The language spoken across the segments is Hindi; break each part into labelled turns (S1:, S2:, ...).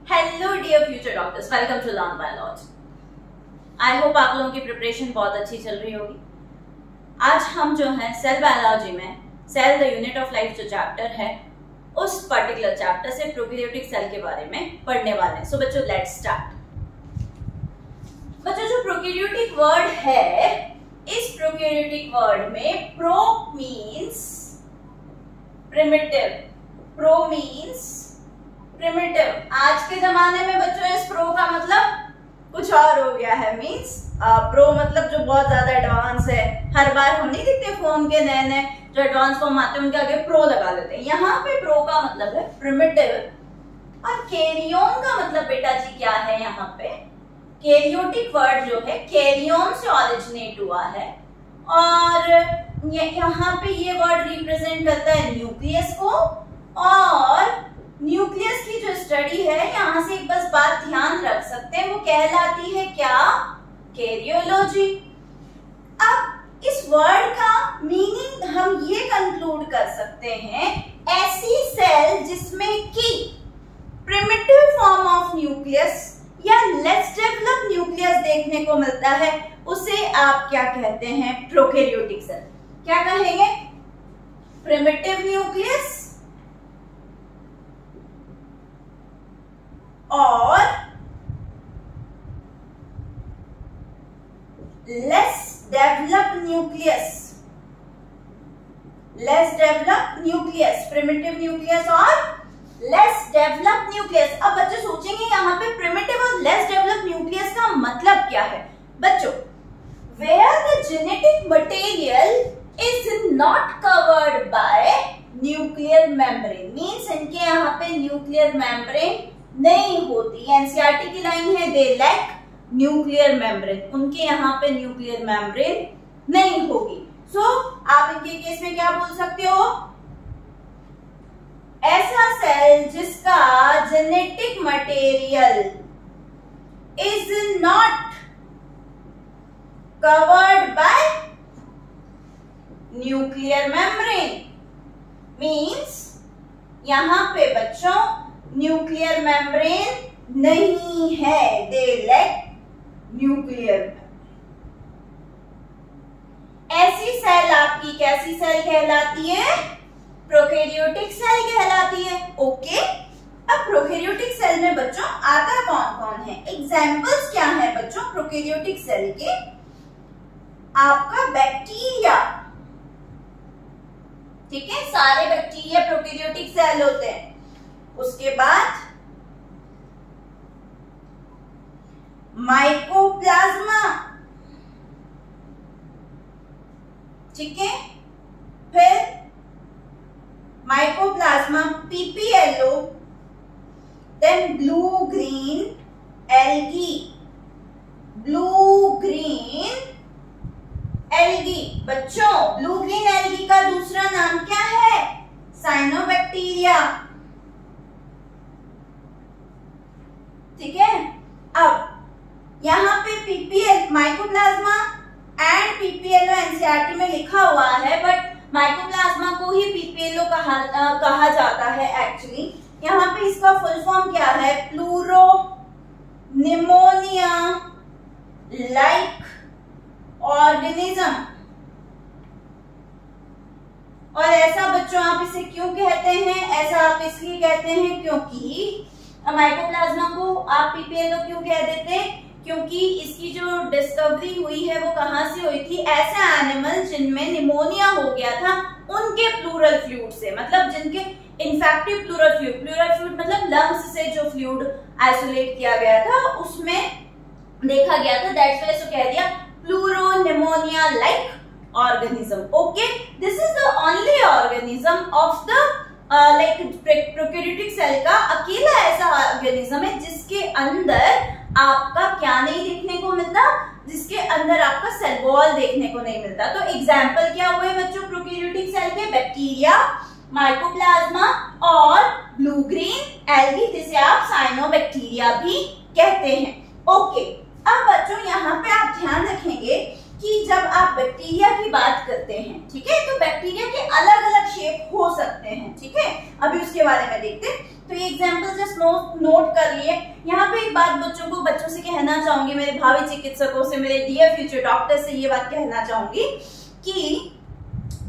S1: Hello dear future doctors, welcome to learn biology. I hope आप लोगों की प्रिपरेशन बहुत अच्छी चल रही होगी। आज हम जो है सेल बायोलॉजी में cell the unit of life जो चैप्टर है उस पर्टिकुलर चैप्टर से प्रोकैरियोटिक सेल के बारे में पढ़ने वाले हैं। सो बच्चों लेट्स स्टार्ट। बच्चों जो प्रोकैरियोटिक वर्ड है, इस प्रोकैरियोटिक वर्ड में pro means primitive, pro means primitive. आज के जमाने में बच्चों इस प्रो का मतलब कुछ और हो गया है। मीन्स प्रो मतलब जो बहुत ज्यादा एडवांस है। हर बार हम नहीं देखते फोन के नए नए जो एडवांस फोन आते हैं उनके आगे प्रो लगा देते हैं। यहाँ पे प्रो का मतलब है प्रिमिटिव। और कैरियोन का मतलब बेटा जी क्या है? यहाँ पे कैरियोटिक वर्ड जो है कैरियोन से ऑरिजिनेट हुआ है और यहाँ पे ये वर्ड रिप्रेजेंट करता है न्यूक्लियस को। और न्यूक्लियस की जो स्टडी है, यहाँ से एक बस बात ध्यान रख सकते हैं, वो कहलाती है क्या? कैरियोलॉजी। अब इस वर्ड का मीनिंग हम ये कंक्लूड कर सकते हैं, ऐसी सेल जिसमें कि प्रिमिटिव फॉर्म ऑफ न्यूक्लियस या लेस डेवलप न्यूक्लियस देखने को मिलता है, उसे आप क्या कहते हैं? Prokaryotic cell. क्या कहेंगे? प्रिमिटिव न्यूक्लियस और less develop nucleus, less develop nucleus, primitive nucleus और लेस डेवलप न्यूक्लियस। अब बच्चे सोचेंगे यहाँ पे प्रिमिटिव और लेस डेवलप न्यूक्लियस का मतलब क्या है? बच्चों, where the genetic material is not covered by nuclear membrane, means इनके यहाँ पे न्यूक्लियर मेम्ब्रेन नहीं होती। एनसीईआरटी की लाइन है, दे लैक न्यूक्लियर मेम्ब्रेन, उनके यहाँ पे न्यूक्लियर मेम्ब्रेन नहीं होगी। सो आप इनके केस में क्या बोल सकते हो? ऐसा सेल जिसका genetic material is not covered by nuclear membrane, means यहां पे बच्चों न्यूक्लियर मेम्ब्रेन नहीं है, दे लैक न्यूक्लियर। ऐसी सेल आपकी कैसी सेल कहलाती है? प्रोकैरियोटिक सेल कहलाती है। ओके, अब प्रोकैरियोटिक सेल में बच्चों आता कौन कौन है? एग्जाम्पल्स क्या है बच्चों प्रोकैरियोटिक सेल के? आपका बैक्टीरिया, ठीक है, सारे बैक्टीरिया प्रोकैरियोटिक सेल होते हैं। उसके बाद माइकोप्लाज्मा, ठीक है, फिर mycoplasma, PPLO, then blue green algae, blue green algae. बच्चों ब्लू ग्रीन एल्गी का दूसरा नाम क्या है? साइनोबैक्टीरिया, ठीक है। अब यहाँ पे PPL mycoplasma and PPLO NCERT में लिखा हुआ है, बट माइकोप्लाज्मा को ही पीपीएलओ कहा जाता है एक्चुअली। यहाँ पे इसका फुल फॉर्म क्या है? Pleuro pneumonia like organism. और ऐसा बच्चों आप इसे क्यों कहते हैं? ऐसा आप इसलिए कहते हैं क्योंकि माइकोप्लाज्मा को आप पीपीएलओ क्यों कह देते हैं? क्योंकि इसकी जो डिस्कवरी हुई है वो कहाँ से हुई थी? ऐसे एनिमल जिनमें निमोनिया हो गया था उनके प्लूरल फ्लूइड से, मतलब जिनके infective pleural fluid, pleural fluid मतलब लंग्स से जो फ्लूइड आइसोलेट किया गया था उसमें देखा गया था, दैट्स व्हाई इसको कह दिया pleuro pneumonia like organism. Okay, this is the only organism of the like prokaryotic cell का अकेला ऐसा ऑर्गेनिज्म है जिसके अंदर आपका क्या नहीं देखने को मिलता? जिसके अंदर आपका सेल वॉल देखने को नहीं मिलता। तो एग्जाम्पल क्या हुए बच्चों प्रोकैरियोटिक सेल के? बैक्टीरिया, माइकोप्लाज्मा और ब्लू ग्रीन एल्गी, जिसे आप साइनोबैक्टीरिया भी कहते हैं। ओके, अब बच्चों यहाँ पे आप ध्यान रखेंगे कि जब आप बैक्टीरिया की बात करते हैं, ठीक है, तो बैक्टीरिया के अलग अलग शेप हो सकते हैं, ठीक है। अभी उसके बारे में देखते हैं। तो ये एग्जाम्पल जस्ट नोट कर लिए। यहाँ पे एक बात बच्चों से कहना चाहूंगी, मेरे भावी चिकित्सकों से, मेरे डियर फ्यूचर डॉक्टर से ये बात कहना चाहूंगी कि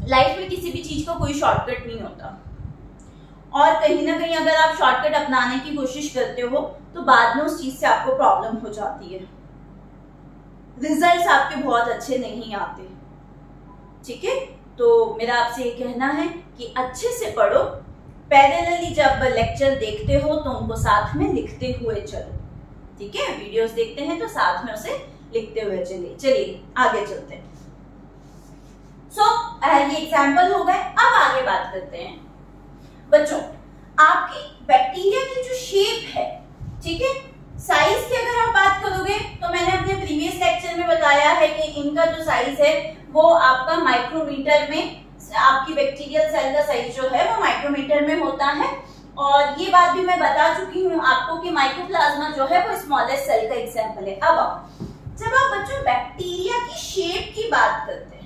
S1: लाइफ में किसी भी चीज का कोई शॉर्टकट नहीं होता, और कहीं ना कहीं अगर आप शॉर्टकट अपनाने की कोशिश करते हो तो बाद में उस चीज से आपको प्रॉब्लम हो जाती है, रिजल्ट्स आपके बहुत अच्छे नहीं आते। ठीक है, तो मेरा आपसे ये कहना है कि अच्छे से पढ़ो, पैरेलली जब लेक्चर देखते हो तो उनको साथ में लिखते हुए चलो। ठीक है, वीडियोस देखते हैं तो साथ में उसे लिखते हुए चलिए आगे चलते हैं। ये एग्जाम्पल हो गए। अब आगे बात करते हैं बच्चों, आपकी बैक्टीरिया की जो शेप है, ठीक है, साइज की अगर आप बात करोगे तो मैंने अपने प्रीवियस लेक्चर में बताया है कि इनका जो साइज है वो आपका माइक्रोमीटर में, आपकी बैक्टीरियल सेल का साइज जो है वो माइक्रोमीटर में होता है। और ये बात भी मैं बता चुकी हूँ आपको कि माइक्रोप्लाज्मा जो है वो स्मॉलेस्ट सेल का एग्जाम्पल है। अब जब आप बच्चों बैक्टीरिया की शेप की बात करते हैं,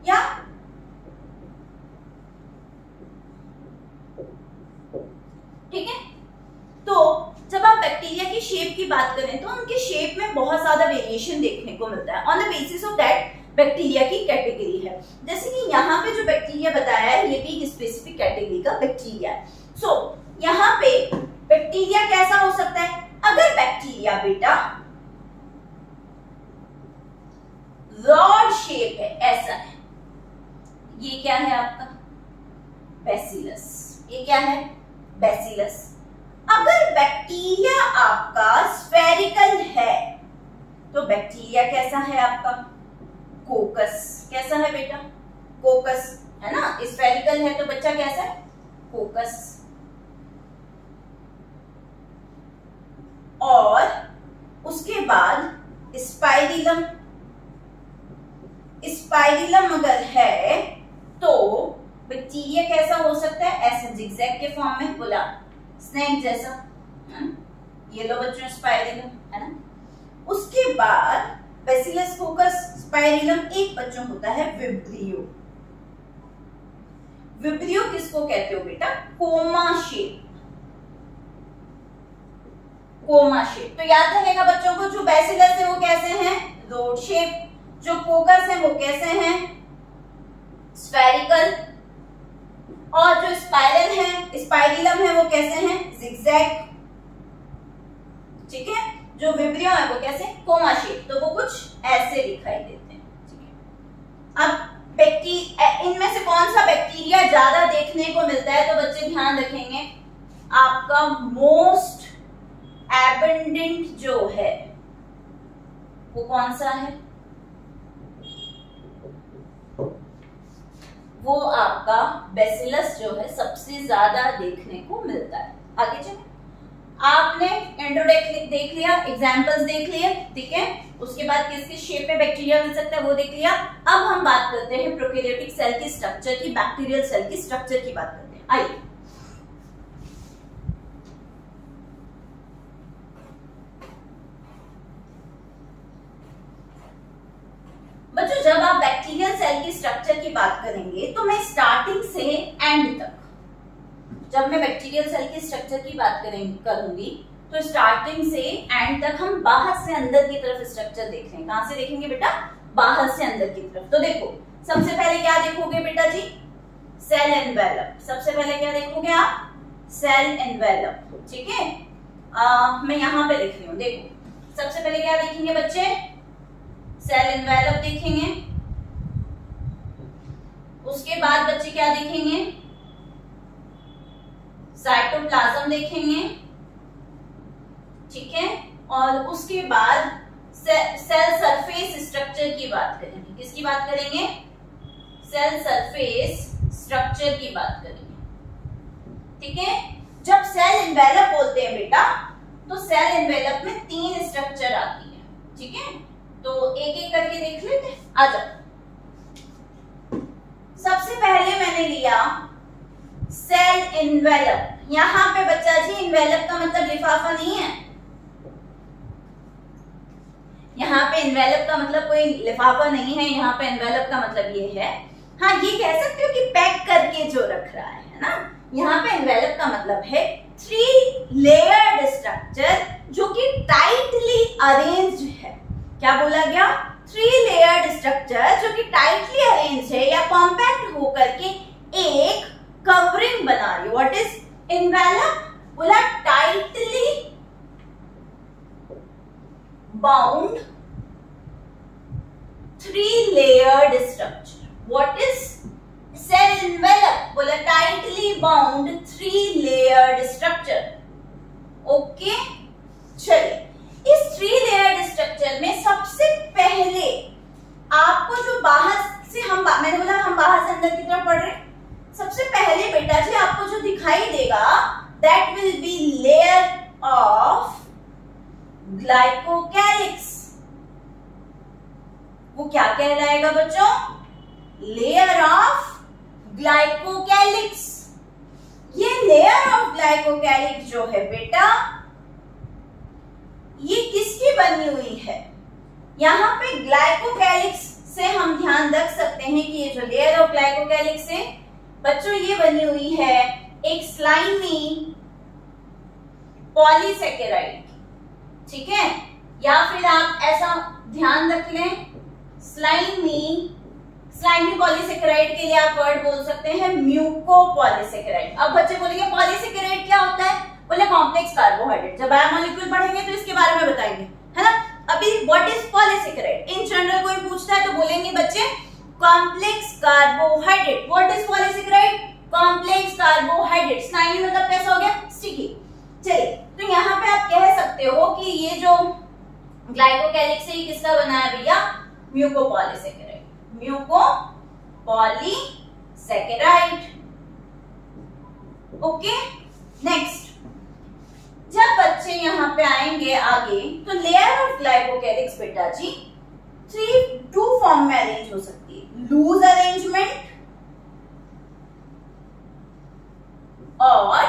S1: या ठीक है, तो जब आप बैक्टीरिया की शेप की बात करें तो उनके शेप में बहुत ज्यादा वेरिएशन देखने को मिलता है। On the basis of that bacteria की कैटेगरी है। जैसे कि यहाँ पे जो बैक्टीरिया बताया है ये भी एक स्पेसिफिक कैटेगरी का बैक्टीरिया है। सो यहाँ पे बैक्टीरिया कैसा हो सकता है? अगर बैक्टीरिया बेटा रॉड शेप है, ऐसा है, ये क्या है आपका बैसिलस, ये क्या है बैसिलस। अगर बैक्टीरिया आपका स्फेरिकल है तो बैक्टीरिया कैसा है आपका कोकस। कैसा है बेटा कोकस, है ना, स्फेरिकल है तो बच्चा कैसा है कोकस। और उसके बाद स्पाइरिलम, स्पाइरिलम अगर है तो बैक्टीरिया कैसा हो सकता है, ऐसे जिगजैग के फॉर्म में, बोला स्नेक जैसा, ये लो बच्चों स्पाइरिलम, है ना। उसके बाद बैसिलस कोकस स्पाइरिलम, एक बच्चों होता है विब्रियो। विब्रियो किसको कहते हो बेटा, कोमा शेप, कोमा शेप। तो याद रहेगा बच्चों को, जो बैसिलस है वो कैसे हैं रोड शेप, जो कोकस है वो कैसे हैं स्फेरिकल, और जो स्पाइरल है स्पाइरिलम है वो कैसे हैं जिगजैग। ठीक है, जो विब्रियो है वो कैसे कोमा शेप, तो वो कुछ ऐसे दिखाई देते हैं। ठीक है, अब इनमें से कौन सा बैक्टीरिया ज्यादा देखने को मिलता है, तो बच्चे ध्यान रखेंगे आपका मोस्ट एबंडेंट जो है वो कौन सा है, वो आपका बैसिलस जो है सबसे ज्यादा देखने को मिलता है। आगे चले, आपने इंट्रोडक्ट देख लिया, एग्जांपल्स देख लिए, ठीक है, उसके बाद किस किस शेप में बैक्टीरिया मिल सकता है वो देख लिया। अब हम बात करते हैं प्रोकैरियोटिक सेल की स्ट्रक्चर की, बैक्टीरियल सेल की स्ट्रक्चर की बात करते हैं। आइए बच्चों, जब आप बैक्टीरियल सेल की स्ट्रक्चर की बात करेंगे तो मैं स्टार्टिंग से एंड तक, जब मैं बैक्टीरियल सेल की स्ट्रक्चर की बात करूंगी तो स्टार्टिंग से एंड तक हम बाहर से अंदर की तरफ स्ट्रक्चर देख रहे हैं। कहां से देखेंगे बेटा, बाहर से अंदर की तरफ। तो देखो सबसे पहले क्या देखोगे बेटा जी, सेल एनवेलप। सबसे पहले क्या देखोगे आप, सेल एनवेलप। ठीक है, मैं यहां पे लिख रही हूं, देखो सबसे पहले क्या देखेंगे बच्चे, सेल एनवेलप देखेंगे। उसके बाद बच्चे क्या देखेंगे, साइटोप्लाज्म देखेंगे। ठीक है, और उसके बाद सेल सरफेस स्ट्रक्चर की बात करेंगे। किसकी बात करेंगे, सेल सरफेस स्ट्रक्चर की बात करेंगे। ठीक है, जब सेल एनवेलप बोलते हैं बेटा तो सेल एनवेलप में 3 स्ट्रक्चर आती है। ठीक है, तो एक एक करके देख लेते हैं, आ जाओ। सबसे पहले मैंने लिया सेल एनवेलप। यहां पे बच्चा जी एनवेलप का मतलब लिफाफा नहीं है, यहाँ पे एनवेलप का मतलब कोई लिफाफा नहीं है, यहाँ पे एनवेलप का मतलब ये है, हाँ ये कह सकते हो कि पैक करके जो रख रहा है ना। यहाँ पे एनवेलप का मतलब है थ्री लेयर्ड स्ट्रक्चर जो कि टाइटली अरेंज्ड है। क्या बोला गया? थ्री लेयर्ड स्ट्रक्चर जो कि टाइटली अरेंज है या कॉम्पैक्ट होकर के एक कवरिंग बना रही है। What is envelope? बोला tightly bound three layered structure. What is cell envelope? बोला tightly bound three layered structure. Okay, चलिए इस थ्री लेयर्ड स्ट्रक्चर में सबसे पहले आपको जो बाहर से मैंने बोला हम बाहर से अंदर की तरफ पढ़ रहे हैं। सबसे पहले बेटा जी आपको जो दिखाई देगा that will be layer of glycocalyx. वो क्या कहलाएगा बच्चों? Layer of glycocalyx. ये लेयर ऑफ ग्लाइकोकैलिक्स जो है बेटा ये किसकी बनी हुई है? यहाँ पे ग्लाइकोकैलिक्स से हम ध्यान रख सकते हैं कि ये जो लेयर ऑफ ग्लाइकोकैलिक्स है बच्चों ये बनी हुई है एक स्लाइमी पॉलीसेकेराइड। ठीक है, या फिर आप ऐसा ध्यान रख लें स्लाइमी पॉलीसेकेराइड के लिए आप वर्ड बोल सकते हैं म्यूकोपॉलीसेकेराइड। अब बच्चे बोलेंगे पॉलीसेकेराइड क्या होता है? बोले कॉम्प्लेक्स कार्बोहाइड्रेट। जब बायोमोलिक्यूल पढ़ेंगे तो इसके बारे में बताएंगे, है ना। अभी what is polysaccharide in general कोई पूछता है तो बोलेंगे बच्चे complex carbohydrate. What is polysaccharide? Complex carbohydrate. Slimy मतलब कैसा हो गया? स्टिकी। चलिए तो यहाँ पे आप कह सकते हो कि ये जो ग्लाइकोकैलिक्स है ये किसका बना है भैया? म्यूकोपॉलीसेकेराइड। म्यूकोपॉलीसेकेराइड। ओके, नेक्स्ट जब बच्चे यहाँ पे आएंगे आगे तो लेयर ऑफ ग्लाइकोकैलिक्स बेटा जी टू फॉर्म में अरेंज हो सकती है, लूज अरेंजमेंट और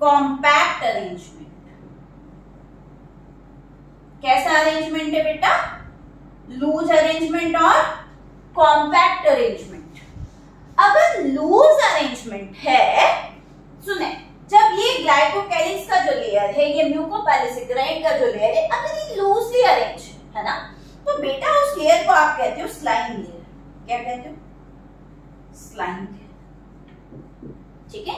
S1: कॉम्पैक्ट अरेंजमेंट। कैसा अरेंजमेंट है बेटा? लूज अरेंजमेंट और कॉम्पैक्ट अरेंजमेंट। अगर लूज अरेंजमेंट है, सुने, जब ये ग्लाइकोकैलिक्स का जो लेयर है ये म्यूकोपॉलीसेकेराइड का जो लेयर है अगर ये लूजली अरेंज है ना तो बेटा उस लेयर को आप कहते हो स्लाइम लेयर। क्या कहते हो? Slime layer. ठीक है,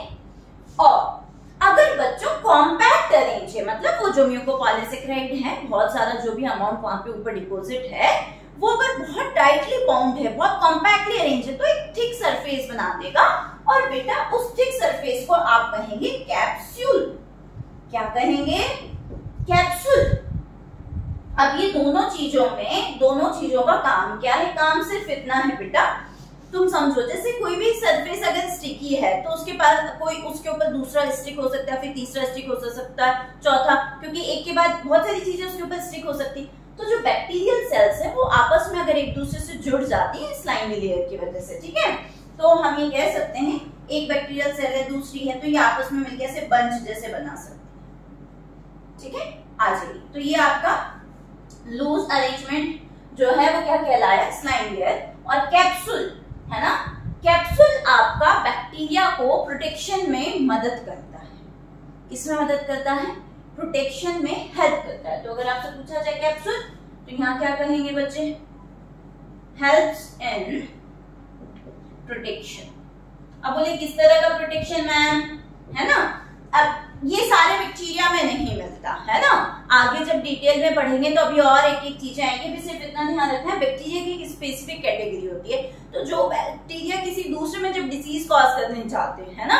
S1: और अगर बच्चों कॉम्पैक्ट अरेंज है मतलब वो जो म्यूकोपॉलीसेकेराइड है बहुत सारा जो भी अमाउंट वहां पे ऊपर डिपॉजिट है वो अगर बहुत टाइटली बाउंड है, बहुत कॉम्पैक्टली अरेंज है तो एक थिक सरफेस बना देगा और बेटा उस थिक सरफेस को आप कहेंगे कैप्सूल। क्या कहेंगे? कैप्सूल। अब ये दोनों चीजों का काम क्या है? काम सिर्फ इतना है बेटा, तुम समझो जैसे कोई भी सरफेस अगर स्टिकी है तो उसके पास कोई उसके ऊपर दूसरा स्टिक हो सकता है, फिर तीसरा स्टिक हो सकता है, चौथा, क्योंकि एक के बाद बहुत सारी चीजें उसके ऊपर स्टिक हो सकती। तो जो बैक्टीरियल सेल्स है वो आपस में अगर एक दूसरे से जुड़ जाती है स्लाइमी लेयर की वजह से, ठीक है, तो हम ये कह सकते हैं एक बैक्टीरियल सेल है दूसरी है तो ये आपस में मिलकर ऐसे बंच जैसे बना सकते हैं। ठीक है, आ जाइए, तो ये आपका लूज अरेंजमेंट जो है वो क्या कहलाया? Slime layer. और कैप्सूल है ना, कैप्सूल आपका बैक्टीरिया को प्रोटेक्शन में मदद करता है। किसमें मदद करता है? प्रोटेक्शन में हेल्प करता है। तो अगर आपसे पूछा जाए कैप्सूल तो यहाँ क्या कहेंगे बच्चे? Helps in protection. अब बोले किस तरह का प्रोटेक्शन मैम, है ना। अब ये सारे बैक्टीरिया में नहीं मिलता है ना, आगे जब डिटेल में पढ़ेंगे तो अभी और एक एक चीजें आएंगी। भी सिर्फ इतना ध्यान रखना है बैक्टीरिया की एक स्पेसिफिक कैटेगरी होती है, तो जो बैक्टीरिया किसी दूसरे में जब डिसीज कॉज करने चाहते हैं ना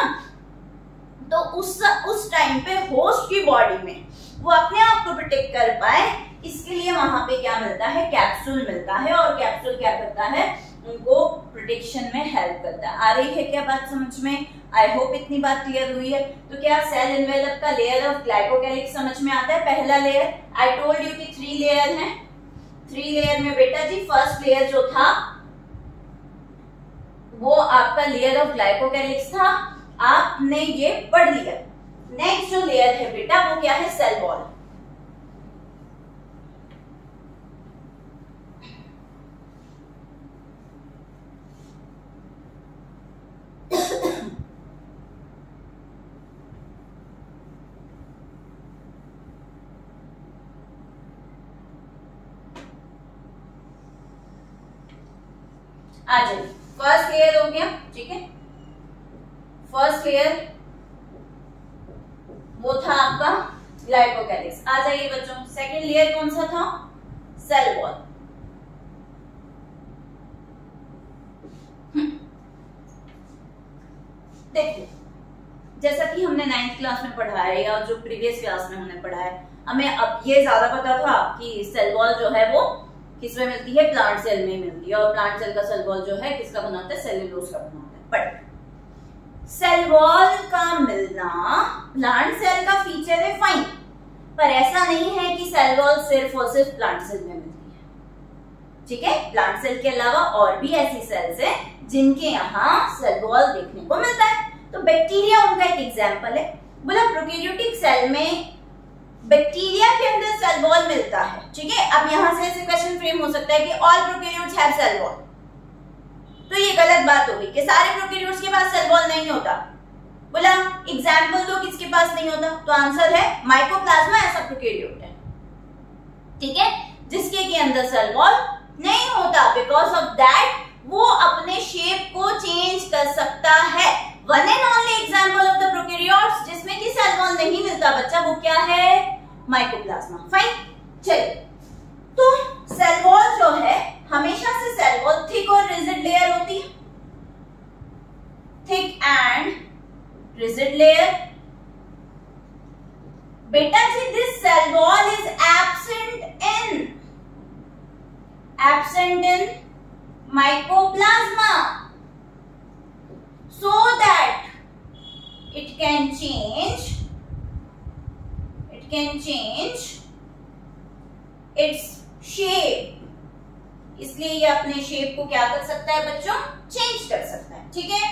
S1: तो उस टाइम पे होस्ट की बॉडी में वो अपने आप को प्रोटेक्ट कर पाए इसके लिए वहां पे क्या मिलता है? कैप्सूल मिलता है। और कैप्सूल क्या करता है? उनको प्रोटेक्शन में हेल्प करता है। आ रही है क्या बात समझ में? आई होप इतनी बात क्लियर हुई है। तो क्या सेल एनवेलप का लेयर ऑफ ग्लाइकोकैलिक्स समझ में आता है? पहला लेयर आई टोल्ड यू कि 3 लेयर है। 3 लेयर में बेटा जी फर्स्ट लेयर जो था वो आपका लेयर ऑफ ग्लाइकोकैलिक्स था, आपने ये पढ़ लिया। नेक्स्ट जो लेयर है बेटा वो क्या है? Cell wall. आ जाइए, फर्स्ट लेयर हो गया, ठीक है, फर्स्ट लेयर वो था आपका ग्लाइकोकैलिक्स। आ जाइए बच्चों, सेकंड लेयर कौन सा था? Cell wall. देखिए, जैसा कि हमने 9th क्लास में पढ़ा है या जो प्रीवियस क्लास में हमने पढ़ा है, हमें अब ये ज्यादा पता था कि सेल वॉल जो है वो किसमें मिलती है? प्लांट सेल में मिलती है, और प्लांट सेल का सेल वॉल जो है किसका बना होता है? सेल्यूलोज का बना होता है। बट सेल वॉल का मिलना प्लांट सेल का फीचर है, फाइन, पर ऐसा नहीं है कि सेल वॉल सिर्फ और सिर्फ प्लांट सेल में मिलती है, ठीक है। प्लांट सेल के अलावा और भी ऐसी सेल्स है जिनके यहाँ सेल वॉल देखने को मिलता है। तो बैक्टीरिया उनका एक एग्जाम्पल है। बोला प्रोकैरियोटिक सेल में बैक्टीरिया के अंदर सेल वॉल मिलता है, ठीक है। अब यहां से ऐसे क्वेश्चन फ्रेम हो सकता है कि all prokaryotes have cell wall, तो ये गलत बात हो गई कि सारे प्रोकैरियोट्स के पास सेल वॉल नहीं होता। बोला एग्जाम्पल दो किसके पास नहीं होता, तो आंसर है माइकोप्लाज्मा ऐसा प्रोकैरियोट है, ठीक है, जिसके के अंदर सेल वॉल नहीं होता। बिकॉज ऑफ दैट वो अपने शेप को चेंज कर सकता है। One and only example of the prokaryotes जिसमें कि सेल वॉल नहीं मिलता बच्चा, वो क्या है? माइकोप्लाज्मा। फाइन, चलिए, तो सेल वॉल जो है हमेशा से सेल वॉल थिक और रिजिड लेयर होती है, थिक एंड रिजिड लेयर। बेटा जी this cell wall is absent in mycoplasma so that it can change its shape। इसलिए ये अपने शेप को क्या कर सकता है बच्चों? चेंज कर सकता है, ठीक है।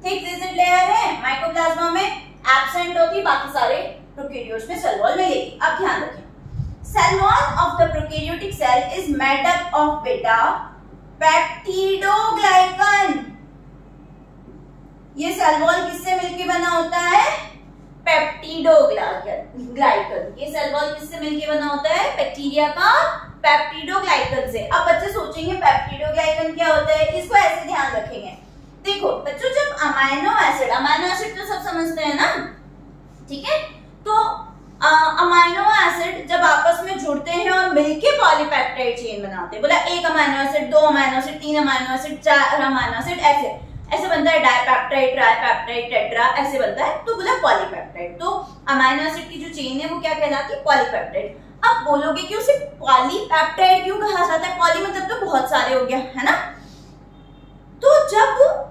S1: थिक रिजिड लेयर है माइकोप्लाज्मा में, एब्सेंट होती, बाकी सारे प्रोकैरियोट्स में सेल वॉल मिलेगी। अब ध्यान रखें, cell wall of the prokaryotic cell is made up of बेटा पेप्टिडोग्लाइकन। ये सेल वॉल किससे मिलके बना होता है? पेप्टिडोग्लाइकन। ये सेल वॉल किससे मिलके बना होता है? बैक्टीरिया का पेप्टिडोग्लाइकन से। अब बच्चे सोचेंगे पेप्टिडोग्लाइकन क्या होता है, इसको ऐसे ध्यान रखेंगे। देखो बच्चों, जब अमाइनो एसिड तो सब समझते हैं ना, ठीक है, तो अमाइनो एसिड जब आपस में जुड़ते हैं और मिलके पॉलीपेप्टाइड चेन बनाते हैं, बोला एक अमाइनो एसिड, दो अमाइनो एसिड, तीन अमाइनो एसिड, चार अमाइनो एसिड, ऐसे बनता है डाइपेप्टाइड, ट्राइपेप्टाइड, टेट्रा, ऐसे बनता है, तो बोला पॉलीपेप्टाइड। तो अमाइनो एसिड की जो चेन है वो क्या कहलाती है? पॉलीपेप्टाइड। अब बोलोगे कि उसे पॉलीपेप्टाइड क्यों कहा जाता है? पॉली मतलब तो बहुत सारे हो गया, है ना। तो जब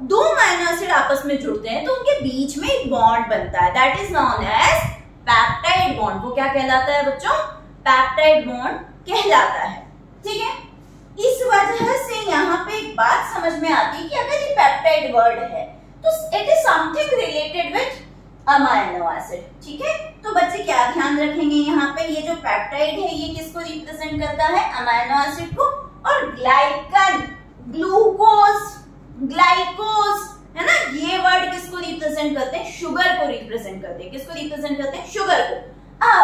S1: दो अमाइनो एसिड आपस में जुड़ते हैं तो उनके बीच में एक बॉन्ड बनता है, that is known as peptide bond. वो क्या कहलाता है बच्चों? पेप्टाइड बॉन्ड कहलाता है, ठीक है। इस वजह से यहाँ पे एक बात समझ में आती है कि अगर ये पेप्टाइड वर्ड है तो it is something related with amino acid, ठीक है। तो बच्चे क्या ध्यान रखेंगे यहाँ पे, ये जो पेप्टाइड है ये किसको रिप्रेजेंट करता है? अमाइनो एसिड को। और ग्लाइकन, ग्लाइकोज, है ना, ये वर्ड किसको रिप्रेजेंट करते हैं? शुगर को रिप्रेजेंट करते हैं। किसको रिप्रेजेंट करते हैं? शुगर को। अब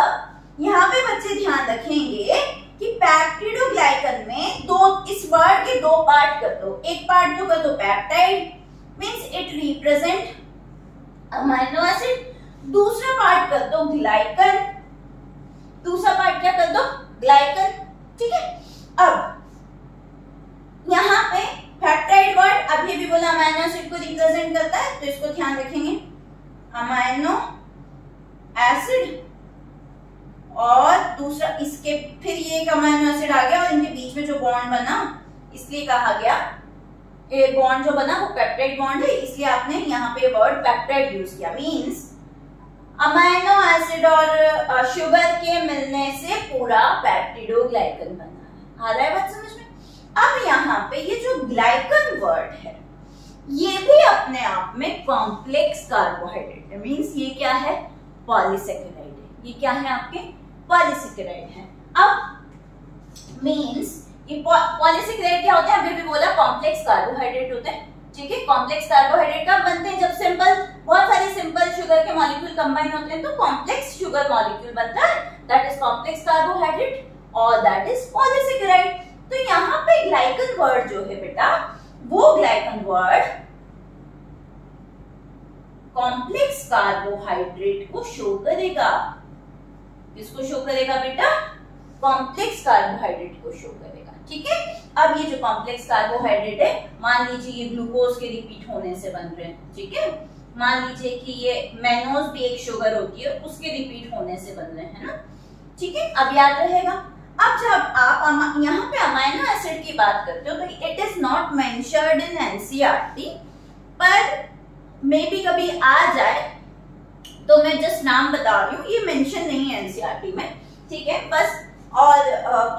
S1: यहाँ पे बच्चे ध्यान रखेंगे कि पेप्टिडोग्लाइकन में इस वर्ड के दो पार्ट कर दो। एक पार्ट जो कर दो peptide, means it represent amino acid, दूसरा पार्ट कर दो ग्लाइकन, दूसरा पार्ट क्या कर दो? ग्लाइकन, ठीक है। अब यहाँ पे पेप्टाइड वर्ड अभी भी बोला अमाइनो एसिड को रिप्रेजेंट करता है, तो इसको ध्यान रखेंगे, अमाइनो एसिड, और दूसरा इसके फिर ये एक अमाइनो एसिड आ गया और इनके बीच में जो बॉन्ड बना इसलिए कहा गया, ये बॉन्ड जो बना वो पेप्टाइड बॉन्ड है, इसलिए आपने यहाँ पे वर्ड पेप्टाइड यूज किया। मींस अमाइनो एसिड और शुगर के मिलने से पूरा पेप्टिडोग्लाइकन बना है। आ रहा है बात समझ में? अब यहाँ पे ये जो ग्लाइकन वर्ड है ये भी अपने आप में कॉम्प्लेक्स कार्बोहाइड्रेट है। मींस ये क्या है? पॉलीसेकेराइड है। ये क्या है? आपके पॉलीसेकेराइड है। अब मींस ये पॉलीसेकेराइड क्या होते हैं? अभी भी बोला कॉम्प्लेक्स कार्बोहाइड्रेट होते हैं, ठीक है। कॉम्प्लेक्स कार्बोहाइड्रेट कब बनते हैं? जब सिंपल, बहुत सारे सिंपल शुगर के मॉलिक्यूल कंबाइन होते हैं तो कॉम्प्लेक्स शुगर मॉलिक्यूल बनता है, दैट इज कॉम्प्लेक्स कार्बोहाइड्रेट और दैट इज पॉलीसेकेराइड। तो यहाँ पे ग्लाइकन वर्ड जो है बेटा वो ग्लाइकन वर्ड कॉम्प्लेक्स कार्बोहाइड्रेट को शो करेगा। किसको शो करेगा बेटा? कॉम्प्लेक्स कार्बोहाइड्रेट को शो करेगा। ठीक है, अब ये जो कॉम्प्लेक्स कार्बोहाइड्रेट है, मान लीजिए ये ग्लूकोज के रिपीट होने से बन रहे हैं। ठीक है, मान लीजिए कि ये मैनोज भी एक शुगर होती है, उसके रिपीट होने से बन रहे हैं ना। ठीक है, अब याद रहेगा। अब जब आप यहाँ पे अमाइनो एसिड की बात करते हो तो it is not mentioned in NCERT, पर मे बी कभी आ जाए तो मैं जस्ट नाम बता रही हूँ, ये मेंशन नहीं है एनसीईआरटी में। ठीक है, बस और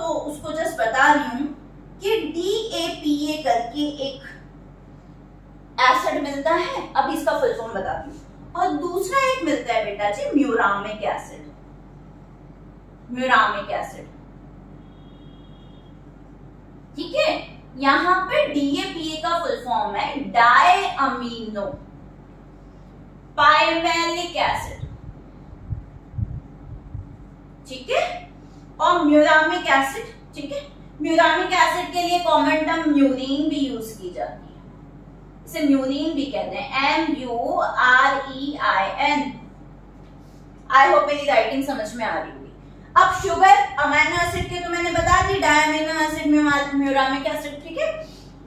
S1: तो उसको जस्ट बता रही हूँ कि DAPA करके एक एसिड मिलता है। अब इसका फुल फॉर्म बताती हूँ। और दूसरा एक मिलता है बेटा जी म्यूरामिक एसिड। म्यूरामिक एसिड, ठीक है, यहाँ पे DAPA का फुल फॉर्म है डाई अमीनो पाइमेलिक एसिड। ठीक है, और म्यूरामिक एसिड, ठीक है, म्यूरामिक एसिड के लिए कॉमन टर्म म्यूरिन भी यूज की जाती है, इसे म्यूरिन भी कहते हैं, MUREIN। आई होप मेरी राइटिंग समझ में आ रही होगी। अब शुगर अमाइनो एसिड के तो मैंने बता दी, डायमिनो एसिड, म्यूरामिक एसिड। ठीक है,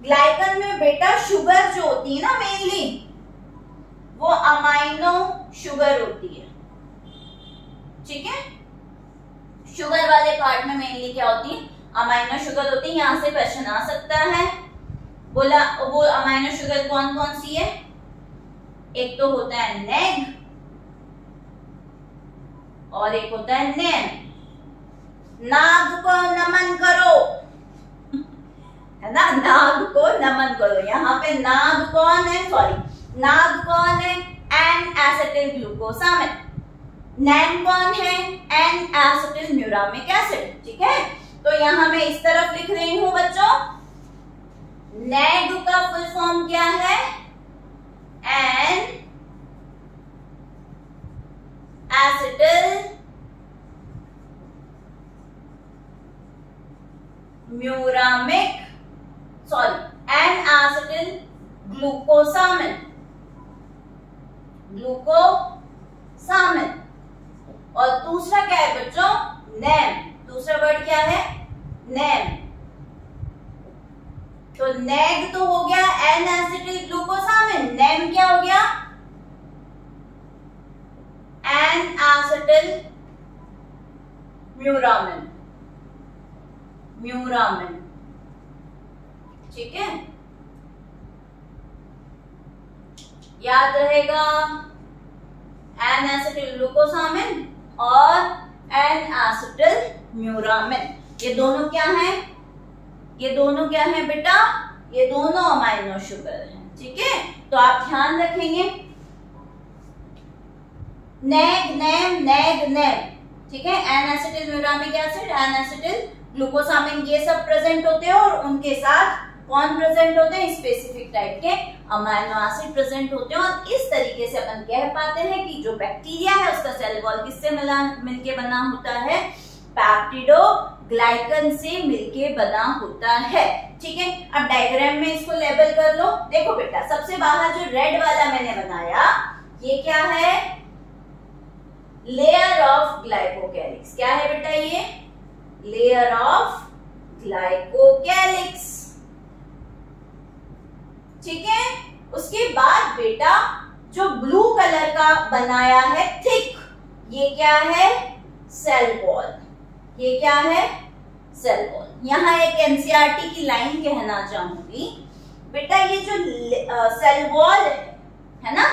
S1: ग्लाइकन में बेटा शुगर जो होती है ना मेनली वो अमाइनो शुगर होती है। ठीक है, शुगर वाले पार्ट में मेनली क्या होती है? अमाइनो शुगर होती है। यहां से क्वेश्चन आ सकता है, बोला वो अमाइनो शुगर कौन कौन सी है? एक तो होता है नेग और एक होता है नेम। नाग को नमन करो, है ना, नाग को नमन करो। यहाँ पे नाग कौन है? सॉरी, नाग कौन है? N acetyl glucosamine. नेम कौन है? N acetyl muramic acid. ठीक है, तो यहां मैं इस तरफ लिख रही हूं बच्चों, नेग का फुल फॉर्म क्या है? N acetyl muramic, sorry, N acetyl glucosamine, glucosamine. और दूसरा क्या है बच्चों? नेम। दूसरा वर्ड क्या है? नेम। तो नेग तो हो गया एन एसिटिल ग्लूकोसामिन, नेम क्या हो गया? N acetyl muramic, muramic. ठीक है, याद रहेगा, एन एसिटिल ग्लूकोसामिन और एन एसिटिल म्यूरामिन। ये दोनों क्या हैं? ये दोनों क्या है बेटा? ये दोनों अमाइनो शुगर हैं। ठीक है, तो आप ध्यान रखेंगे, नेग, नेम, नेग, नेम। ठीक है, N acetyl muramic acid, N acetyl glucosamine, ये सब प्रेजेंट होते हैं और उनके साथ कौन प्रेजेंट होते हैं? स्पेसिफिक टाइप के अमाइनो एसिड प्रेजेंट होते हैं। और इस तरीके से अपन कह पाते हैं कि जो बैक्टीरिया है उसका सेल वॉल किससे मिलके बना होता है? पेप्टिडोग्लाइकन से मिलके बना होता है। ठीक है, अब डायग्राम में इसको लेबल कर लो। देखो बेटा, सबसे बाहर जो रेड वाला मैंने बनाया, ये क्या है? Layer of glycocalyx. क्या है बेटा? ये लेयर ऑफ ग्लाइकोकैलिक्स। ठीक है, उसके बाद बेटा जो ब्लू कलर का बनाया है थिक, ये क्या है? Cell wall. ये क्या है? Cell wall. यहां एक एनसीईआरटी की लाइन कहना चाहूंगी बेटा, ये जो सेल वॉल है ना,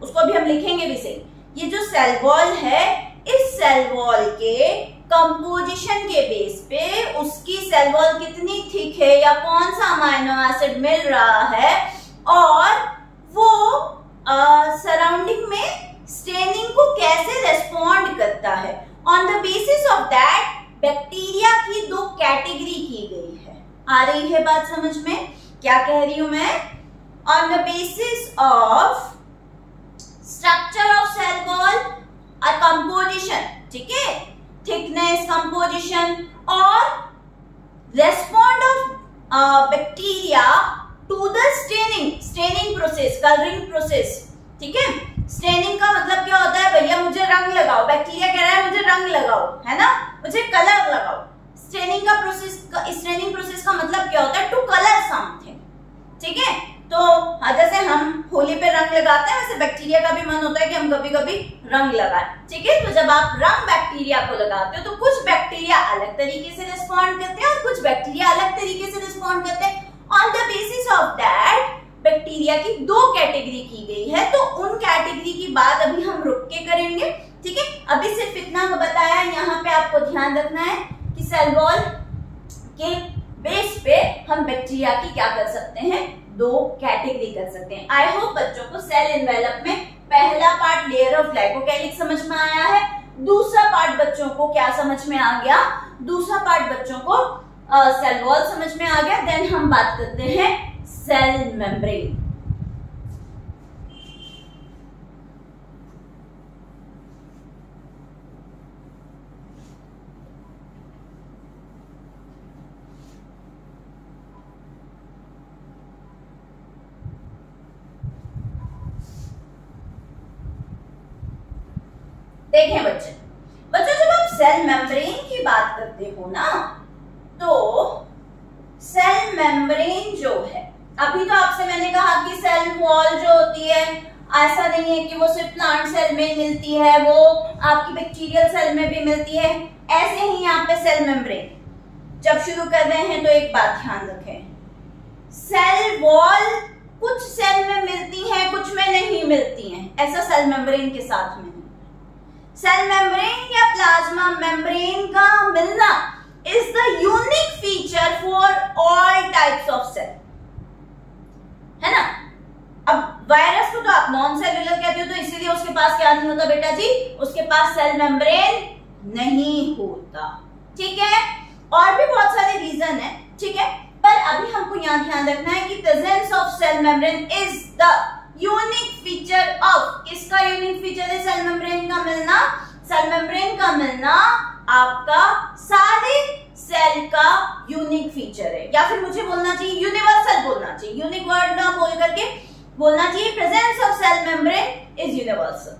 S1: उसको भी हम लिखेंगे भी सही। ये जो सेल वॉल है, इस सेल वॉल के कंपोजिशन के बेस पे उसकी सेल वॉल कितनी थिक है या कौन सा अमाइनो एसिड मिल रहा है और वो सराउंडिंग में स्टेनिंग को कैसे रेस्पॉन्ड करता है। On the basis of that bacteria की दो कैटेगरी की गई है। आ रही है बात समझ में? क्या कह रही हूं मैं? On the basis of structure of cell wall और कंपोजिशन, ठीक है, थिकनेस, कंपोजिशन और respond of bacteria to the staining process, colouring process. ठीक है, स्टेनिंग का मतलब क्या होता है, भैया मुझे रंग लगाओ, बैक्टीरिया कह रहा है मुझे रंग लगाओ, है ना, मुझे कलर लगाओ। स्टेनिंग प्रोसेस का मतलब क्या होता है, टू कलर समथिंग। ठीक है, तो जैसे हम होली पे रंग लगाते हैं, वैसे बैक्टीरिया का भी मन होता है कि हम कभी कभी रंग लगाएं। ठीक है, तो जब आप रंग बैक्टीरिया को लगाते हो तो कुछ बैक्टीरिया अलग तरीके से रिस्पॉन्ड करते हैं और कुछ बैक्टीरिया अलग तरीके से रिस्पॉन्ड करते हैं। On the basis of that bacteria की 2 कैटेगरी की गई है, तो उन कैटेगरी की बात अभी हम रुक के करेंगे। ठीक है, अभी सिर्फ इतना बताया, यहाँ पे आपको ध्यान रखना है कि सेल वॉल के बेस पे हम बैक्टीरिया की क्या कर सकते हैं, 2 कैटेगरी कर सकते हैं। आई होप बच्चों को सेल इन्वेलप में पहला पार्ट लेयर ऑफ ग्लाइकोकैलिक्स समझ में आया है। दूसरा पार्ट बच्चों को क्या समझ में आ गया, दूसरा पार्ट बच्चों को सेल वॉल समझ में आ गया। देन हम बात करते हैं सेल मेम्ब्रेन। देखें बच्चों जब आप सेल मेम्ब्रेन की बात करते हो ना, तो सेल मेम्ब्रेन जो है, अभी तो आपसे मैंने कहा कि सेल वॉल जो होती है, ऐसा नहीं है कि वो सिर्फ प्लांट सेल में मिलती है, वो आपकी बैक्टीरियल सेल में भी मिलती है। ऐसे ही यहाँ पे सेल मेम्ब्रेन जब शुरू कर रहे हैं तो एक बात ध्यान रखें, सेल वॉल कुछ सेल में मिलती है, कुछ में नहीं मिलती है, ऐसा सेल मेम्ब्रेन के साथ में। सेल मेम्ब्रेन या प्लाज्मा मेम्ब्रेन का मिलना is the unique feature for all types of cell, है ना। अब वायरस को तो आप नॉन सेलुलर कहते हो, तो इसीलिए उसके पास क्या नहीं होता बेटा जी, उसके पास सेल मेम्ब्रेन नहीं होता। ठीक है, और भी बहुत सारे रीजन है। ठीक है, पर अभी हमको यहाँ ध्यान रखना है कि presence of cell membrane is the unique feature of, किसका यूनिक फीचर है, सेल मेम्ब्रेन का मिलना। सेल मेम्ब्रेन का मिलना आपका सारे सेल का यूनिक फीचर है, या फिर मुझे बोलना चाहिए यूनिवर्सल बोलना चाहिए, यूनिक वर्ड ना बोल करके बोलना चाहिए presence of cell membrane is universal,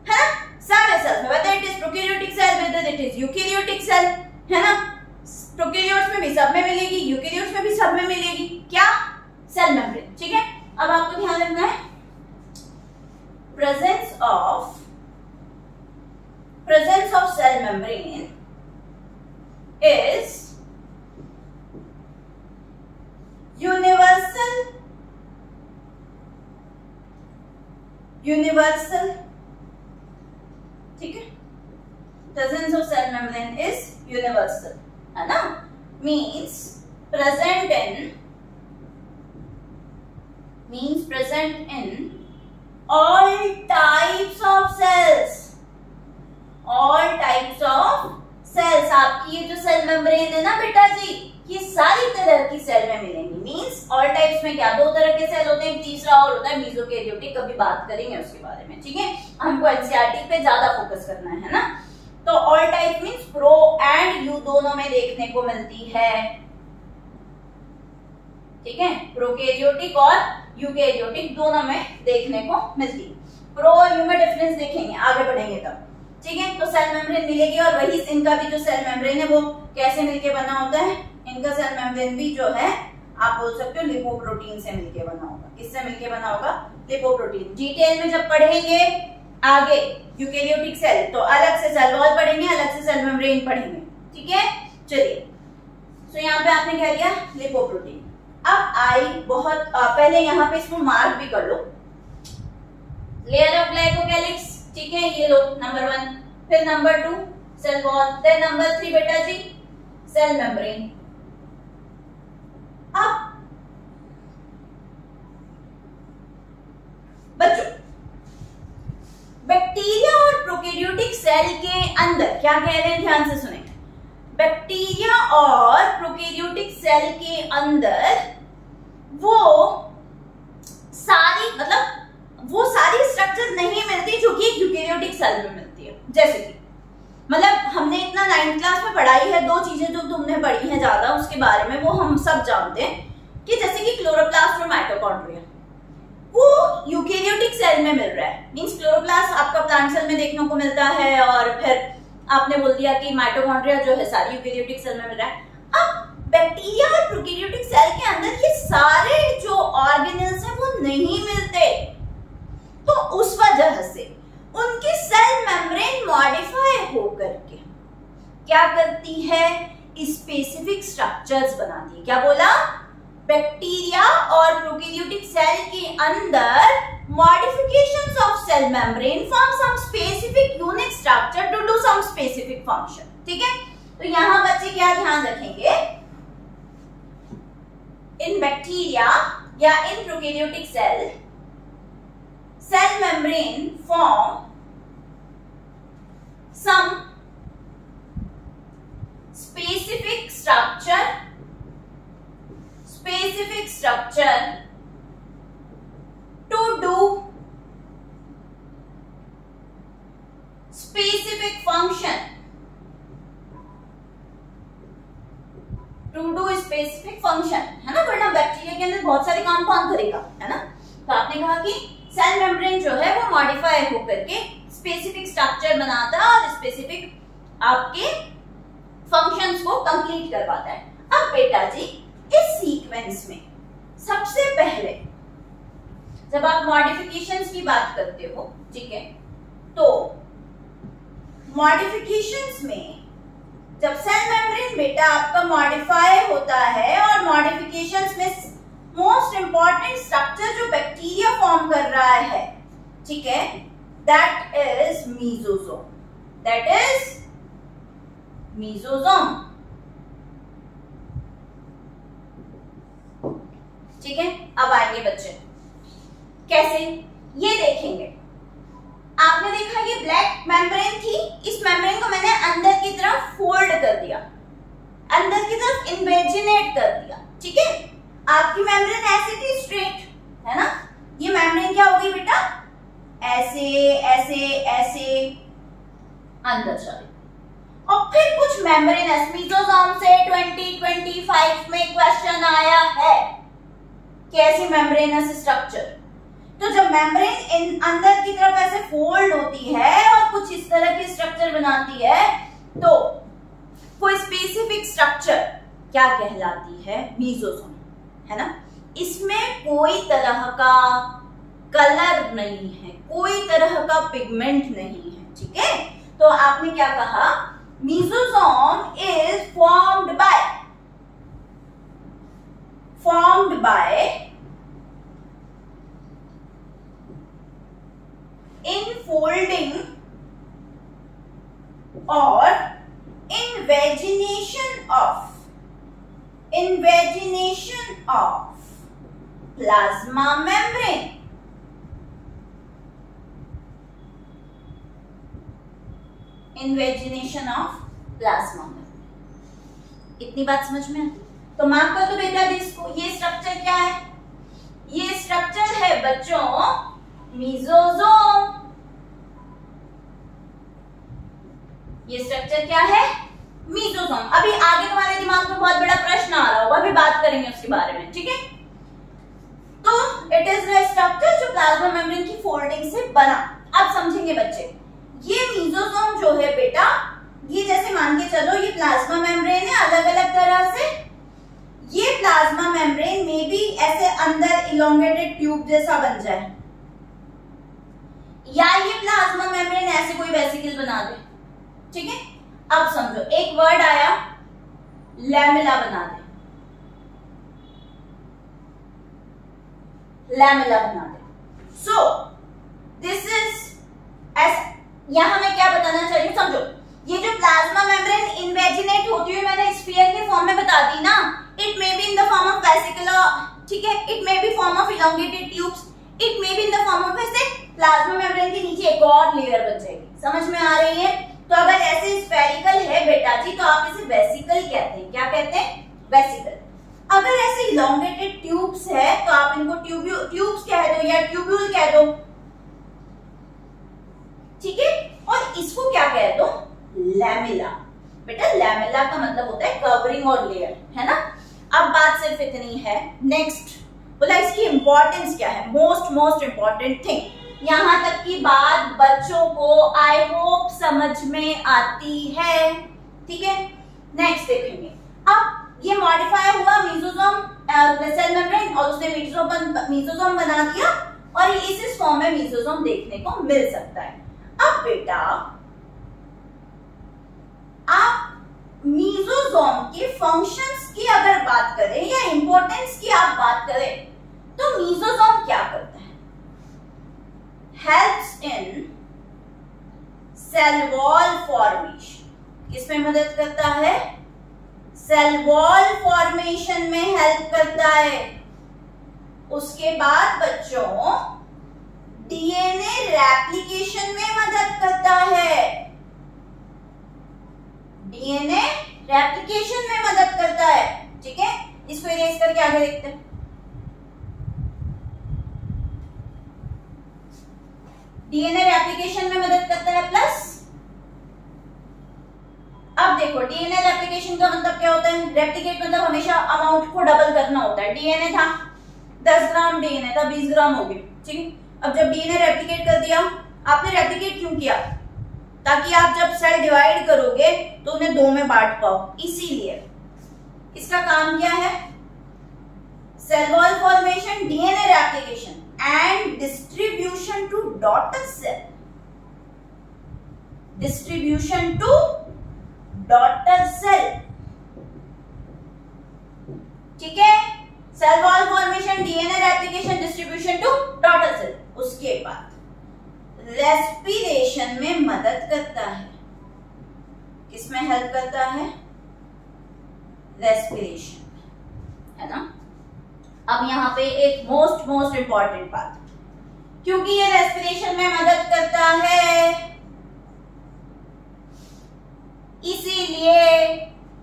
S1: है ना। सारे सेल में, whether it is prokaryotic cell, whether it is eukaryotic cell, है ना, प्रोकैरियोट्स में भी सब में मिलेगी, यूकैरियोट्स में भी सब में मिलेगी, क्या, सेल मेम्ब्रेन। ठीक है, अब आपको ध्यान रखना है presence of cell membrane is universal, ठीक है, presence of cell membrane is universal, है ना, means present in all types of cells, आपकी ये जो सेल मेम्ब्रेन है ना बेटा जी, ये सारी तरह की सेल में मिलेंगी। मींस ऑल टाइप्स में क्या, 2 तरह के सेल होते हैं, तीसरा और होता है मेसोकैरियोटिक, कभी बात करेंगे उसके बारे में। ठीक है, हमको एनसीईआरटी पे ज्यादा फोकस करना है ना। तो all type means pro and you दोनों में देखने को मिलती है। ठीक है, प्रोकैरियोटिक और यूकैरियोटिक दोनों में देखने को मिलती है। प्रो और यू में डिफरेंस देखेंगे आगे बढ़ेंगे तब। ठीक है, तो सेल मेम्ब्रेन मिलेगी, और वही इनका भी जो सेल मेम्ब्रेन है वो कैसे मिलके बना होता है, इनका सेल मेम्ब्रेन भी जो है आप बोल सकते हो लिपोप्रोटीन से मिलके बना होगा। किससे मिलके बना होगा, लिपोप्रोटीन। डिटेल में जब पढ़ेंगे आगे यूकैरियोटिक सेल, तो अलग से सेल वॉल पढ़ेंगे, अलग से सेल मेम्ब्रेन पढ़ेंगे। ठीक है, चलिए, तो यहाँ पे आपने क्या लिया, लिपोप्रोटीन। अब आई बहुत पहले यहाँ पे इसको मार्क भी कर लो, लेयर ऑफ ग्लाइकोकैलिक्स। ठीक है, ये लो नंबर 1, फिर number 2 cell wall, then number 3 बेटा जी सेल मेम्ब्रेन। अब बच्चों बैक्टीरिया और प्रोकैरियोटिक सेल के अंदर क्या कह रहे हैं, ध्यान से सुने। बैक्टीरिया और प्रोकैरियोटिक सेल के अंदर वो सारी स्ट्रक्चर नहीं मिलती जो कि एक यूकैरियोटिक सेल में मिलती है। जैसे कि मतलब हमने इतना 9th क्लास में पढ़ाई है, 2 चीजें जो तुमने पढ़ी हैं ज्यादा उसके बारे में वो हम सब जानते हैं कि जैसे कि क्लोरोप्लास्ट और माइटोकॉन्ड्रिया वो यूकेरियोटिक सेल में मिल रहा है, मींस क्लोरोप्लास्ट आपका प्लांट सेल में देखने को मिलता है और फिर आपने बोल दिया कि माइटोकॉन्ड्रिया जो है सारी यूकेरियोटिक सेल में मिल रहा है। अब बैक्टीरिया और प्रोकैरियोटिक सेल के अंदर ये सारे जो ऑर्गेनेल्स हैं वो नहीं मिलते, तो उस वजह से उनकी सेल मेम्ब्रेन मॉडिफाई होकर के क्या करती है, स्पेसिफिक स्ट्रक्चर्स बनाती है। क्या बोला, बैक्टीरिया और प्रोकैरियोटिक सेल के अंदर modifications of cell membrane form some specific unique structure to do some specific function. ठीक है, तो यहां बच्चे क्या ध्यान रखेंगे, इन बैक्टीरिया या in prokaryotic cell membrane form some specific structure to do specific function, है ना, वरना बैक्टीरिया के अंदर बहुत सारे काम कौन करेगा, है ना। तो आपने कहा कि सेल मेम्ब्रेन जो है वो मॉडिफाई होकर के स्पेसिफिक स्ट्रक्चर बनाता है और स्पेसिफिक आपके फंक्शंस को कंप्लीट करवाता है। अब बेटा जी इस सीक्वेंस में सबसे पहले जब आप मॉडिफिकेशंस की बात करते हो, ठीक है, तो मॉडिफिकेशंस में जब सेल मेम्ब्रेन बेटा आपका मॉडिफाई होता है और मॉडिफिकेशंस में मोस्ट इंपॉर्टेंट स्ट्रक्चर जो बैक्टीरिया फॉर्म कर रहा है, ठीक है, दैट इज मीसोसोम, मीसोसोम। ठीक है, अब आएंगे बच्चे कैसे, ये देखेंगे। आपने देखा ये ब्लैक मेम्ब्रेन थी, इस मेम्ब्रेन को मैंने अंदर की तरफ फोल्ड कर दिया, अंदर की तरफ इन्वेजिनेट कर दिया। ठीक है, आपकी मेम्ब्रेन ऐसे थी स्ट्रेट, है ना, ये मेम्ब्रेन क्या होगी बेटा, ऐसे ऐसे ऐसे अंदर चले। और फिर कुछ मेम्ब्रेन मीसोसोम से 2025 में क्वेश्चन आया है कैसी मेम्ब्रेनस स्ट्रक्चर। तो जब मेम्ब्रेन अंदर की तरफ ऐसे फोल्ड होती है और कुछ इस तरह की स्ट्रक्चर बनाती है, तो कोई स्पेसिफिक स्ट्रक्चर क्या कहलाती है, मीसोसोम, है ना। इसमें कोई तरह का कलर नहीं है, कोई तरह का पिगमेंट नहीं है। ठीक है, तो आपने क्या कहा, mesosome is formed by infolding or invagination of plasma membrane। Invagination of plasma membrane. इतनी बात समझ में आती? तो मार्क कर दो बेटा इसको। ये स्ट्रक्चर क्या है, ये स्ट्रक्चर है बच्चों मीसोसोम। ये स्ट्रक्चर क्या है, मीसोसोम। अभी आगे तुम्हारे दिमाग में बहुत बड़ा प्रश्न आ रहा होगा, अभी बात करेंगे उसके बारे में। ठीक है, तो इट इज द स्ट्रक्चर जो प्लाज्मा मेम्ब्रेन की फोल्डिंग से बना। अब समझेंगे बच्चे, ये मीसोसोम जो है बेटा, ये जैसे मान के चलो ये प्लाज्मा मेम्ब्रेन है अलग अलग तरह से। ये प्लाज्मा मेम्ब्रेन में भी ऐसे अंदर इलोंगेटेड ट्यूब जैसा बन जाए, या ये प्लाज्मा मेम्ब्रेन ऐसे कोई वेसिकल बना दे। ठीक है, अब समझो एक वर्ड आया लैमेला बना दे, लैमेला बना दे। सो दिस इज ऐसा। यहां मैं क्या बताना चाह रही हूं, समझो ये जो प्लाज्मा मेम्ब्रेन इन्वेजिनेट होती हुई मैंने स्फीयर के फॉर्म में बता दी ना, it may be in the form of vesicular, ठीक है, it may be form of elongated tubes, it may be in the form of ऐसे प्लाज्मा मेम्ब्रेन के नीचे एक और लेयर बन जाएगी। समझ में आ रही है? तो अगर ऐसे स्फेरिकल है बेटा जी तो आप इसे वेसिकल कहते हैं। क्या कहते हैं, वेसिकल। अगर ऐसे इलोंगेटेड ट्यूब्स है तो आप इनको ट्यूब्स कह दो या ट्यूब्यूल कह दो। ठीक है, और इसको क्या कह दो, लैमेला। बेटा लैमेला का मतलब होता है कवरिंग और लेयर, है ना। अब बात सिर्फ इतनी है। नेक्स्ट बोला इसकी इंपॉर्टेंस क्या है, मोस्ट इंपॉर्टेंट थिंग। यहां तक की बात बच्चों को आई होप समझ में आती है, ठीक है। नेक्स्ट देखेंगे, अब ये मॉडिफाई हुआ मीजोसोम सेल मेम्ब्रेन और उसने मीजोसोम बना दिया और इस फॉर्म में मीजोसोम देखने को मिल सकता है। अब बेटा आप मीजोसोम के फंक्शंस की अगर बात करें या इंपॉर्टेंस की आप बात करें तो मीजोसोम क्या करता है, helps in cell wall formation. किसमें मदद करता है, सेल वॉल फॉर्मेशन में हेल्प करता है। उसके बाद बच्चों डीएनए रेप्लिकेशन में मदद करता है, डीएनए रेप्लिकेशन में मदद करता है, ठीक है। इसको इरेज करके आगे देखते हैं। डीएनए रेप्लिकेशन में मदद करता है प्लस, अब देखो डीएनए रेप्लिकेशन का मतलब क्या होता है, रेप्लिकेट मतलब हमेशा अमाउंट को डबल करना होता है। डीएनए था 10 ग्राम, डीएनए था 20 ग्राम हो गया, ठीक है। अब जब डीएनए रेप्लिकेट कर दिया, आपने रेप्लिकेट क्यों किया, ताकि आप जब सेल डिवाइड करोगे तो उन्हें 2 में बांट पाओ, इसीलिए इसका काम क्या है, cell wall formation, DNA replication and distribution to daughter cell, distribution to daughter cell, ठीक है। Cell wall formation, DNA replication, distribution to daughter cell. उसके बाद रेस्पिरेशन में मदद करता है, किसमें हेल्प करता है, रेस्पिरेशन, है ना। अब यहां पे एक मोस्ट इंपॉर्टेंट बात, क्योंकि ये रेस्पिरेशन में मदद करता है इसीलिए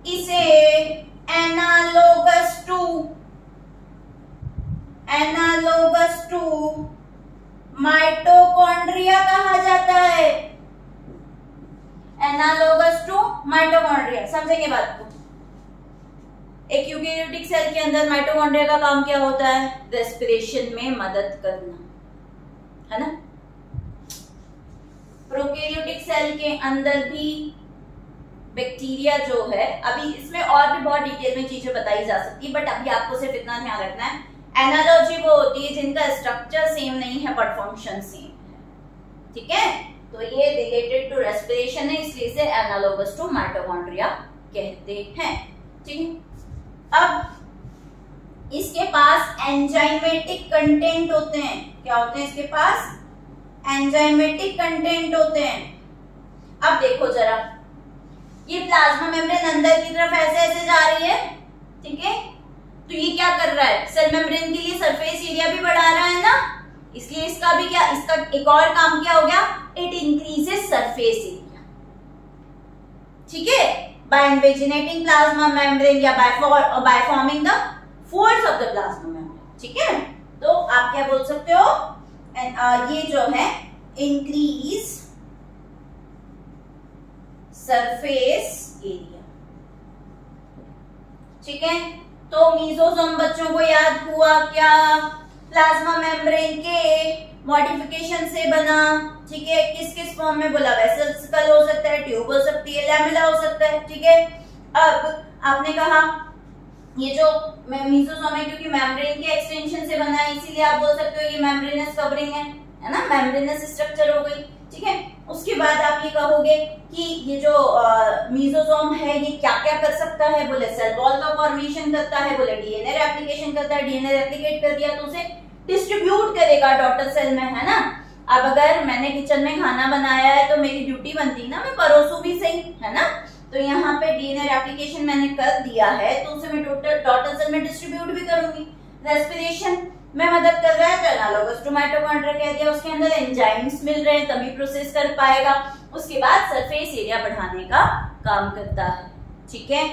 S1: इसे एनालोगस टू माइटोकॉन्ड्रिया कहा जाता है, एनालोगस टू माइटोकॉन्ड्रिया। समझेंगे बात को, एक यूकेरियोटिक सेल के अंदर माइटोकॉन्ड्रिया का काम क्या होता है, रेस्पिरेशन में मदद करना, है ना। प्रोकैरियोटिक सेल के अंदर भी बैक्टीरिया जो है, अभी इसमें और भी बहुत डिटेल में चीजें बताई जा सकती है, बट अभी आपको सिर्फ इतना ध्यान रखना है, एनालॉजी वो होती है जिनका स्ट्रक्चर सेम नहीं है बट फंक्शन सेम है, ठीक है। तो ये रिलेटेड टू रेस्पिरेशन है, इसलिए इसे एनालोगस टू माइटोकॉन्ड्रिया कहते हैं, ठीक है। अब इसके पास एंजाइमेटिक कंटेंट होते हैं, क्या होते हैं इसके पास, एंजाइमेटिक कंटेंट होते हैं। अब देखो जरा, ये प्लाज्मा मेम्ब्रेन अंदर की तरफ ऐसे जा रही है, ठीक है। तो ये क्या कर रहा है, सेल मेम्ब्रेन के लिए सरफेस एरिया भी बढ़ा रहा है ना, इसलिए इसका भी क्या, इसका एक और काम क्या हो गया, इट इंक्रीजेस सरफेस एरिया, ठीक है, बाय इन्वेजिनेटिंग प्लाज्मा मेम्ब्रेन या by forming the folds of the plasma membrane, ठीक है। तो आप क्या बोल सकते हो, ये जो है इंक्रीज सरफेस एरिया, ठीक है। तो मीजोसोम बच्चों को याद हुआ क्या, प्लाज्मा मेम्ब्रेन के मॉडिफिकेशन से बना, ठीक है। किस किस फॉर्म में बोला, वेसिकल हो सकता है, ट्यूब हो सकती है, लैमेला हो सकता है, ठीक है। अब आपने कहा ये जो मीजोसोम है क्योंकि मेम्ब्रेन के एक्सटेंशन से बना है, इसीलिए आप बोल सकते हो ये मेम्ब्रेनस कवरिंग है ना, मेम्ब्रेनस स्ट्रक्चर हो गई, ठीक है। उसके बाद आप ये कहोगे कि ये जो मीजोसोम है ये क्या क्या कर सकता है, बोले सेल वॉल का फॉर्मेशन करता है, बोले डीएनए रेप्लिकेशन करता है, डीएनए रेप्लिकेट कर दिया तो उसे डिस्ट्रीब्यूट करेगा डॉटर सेल में, है ना। अब अगर मैंने किचन में खाना बनाया है तो मेरी ड्यूटी बनती है ना, मैं परोसूं भी सही, है ना। तो यहाँ पे डीएनए रेप्लिकेशन मैंने कर दिया है तो उसे मैं डॉटर सेल में डिस्ट्रीब्यूट भी करूंगी। रेस्पिरेशन में मदद कर रहा है तो एनालोगस टू माइटोकॉन्ड्रिया कह दिया, उसके अंदर एंजाइम्स मिल रहे हैं तभी प्रोसेस कर पाएगा। उसके बाद सरफेस एरिया बढ़ाने का काम करता है, ठीक है।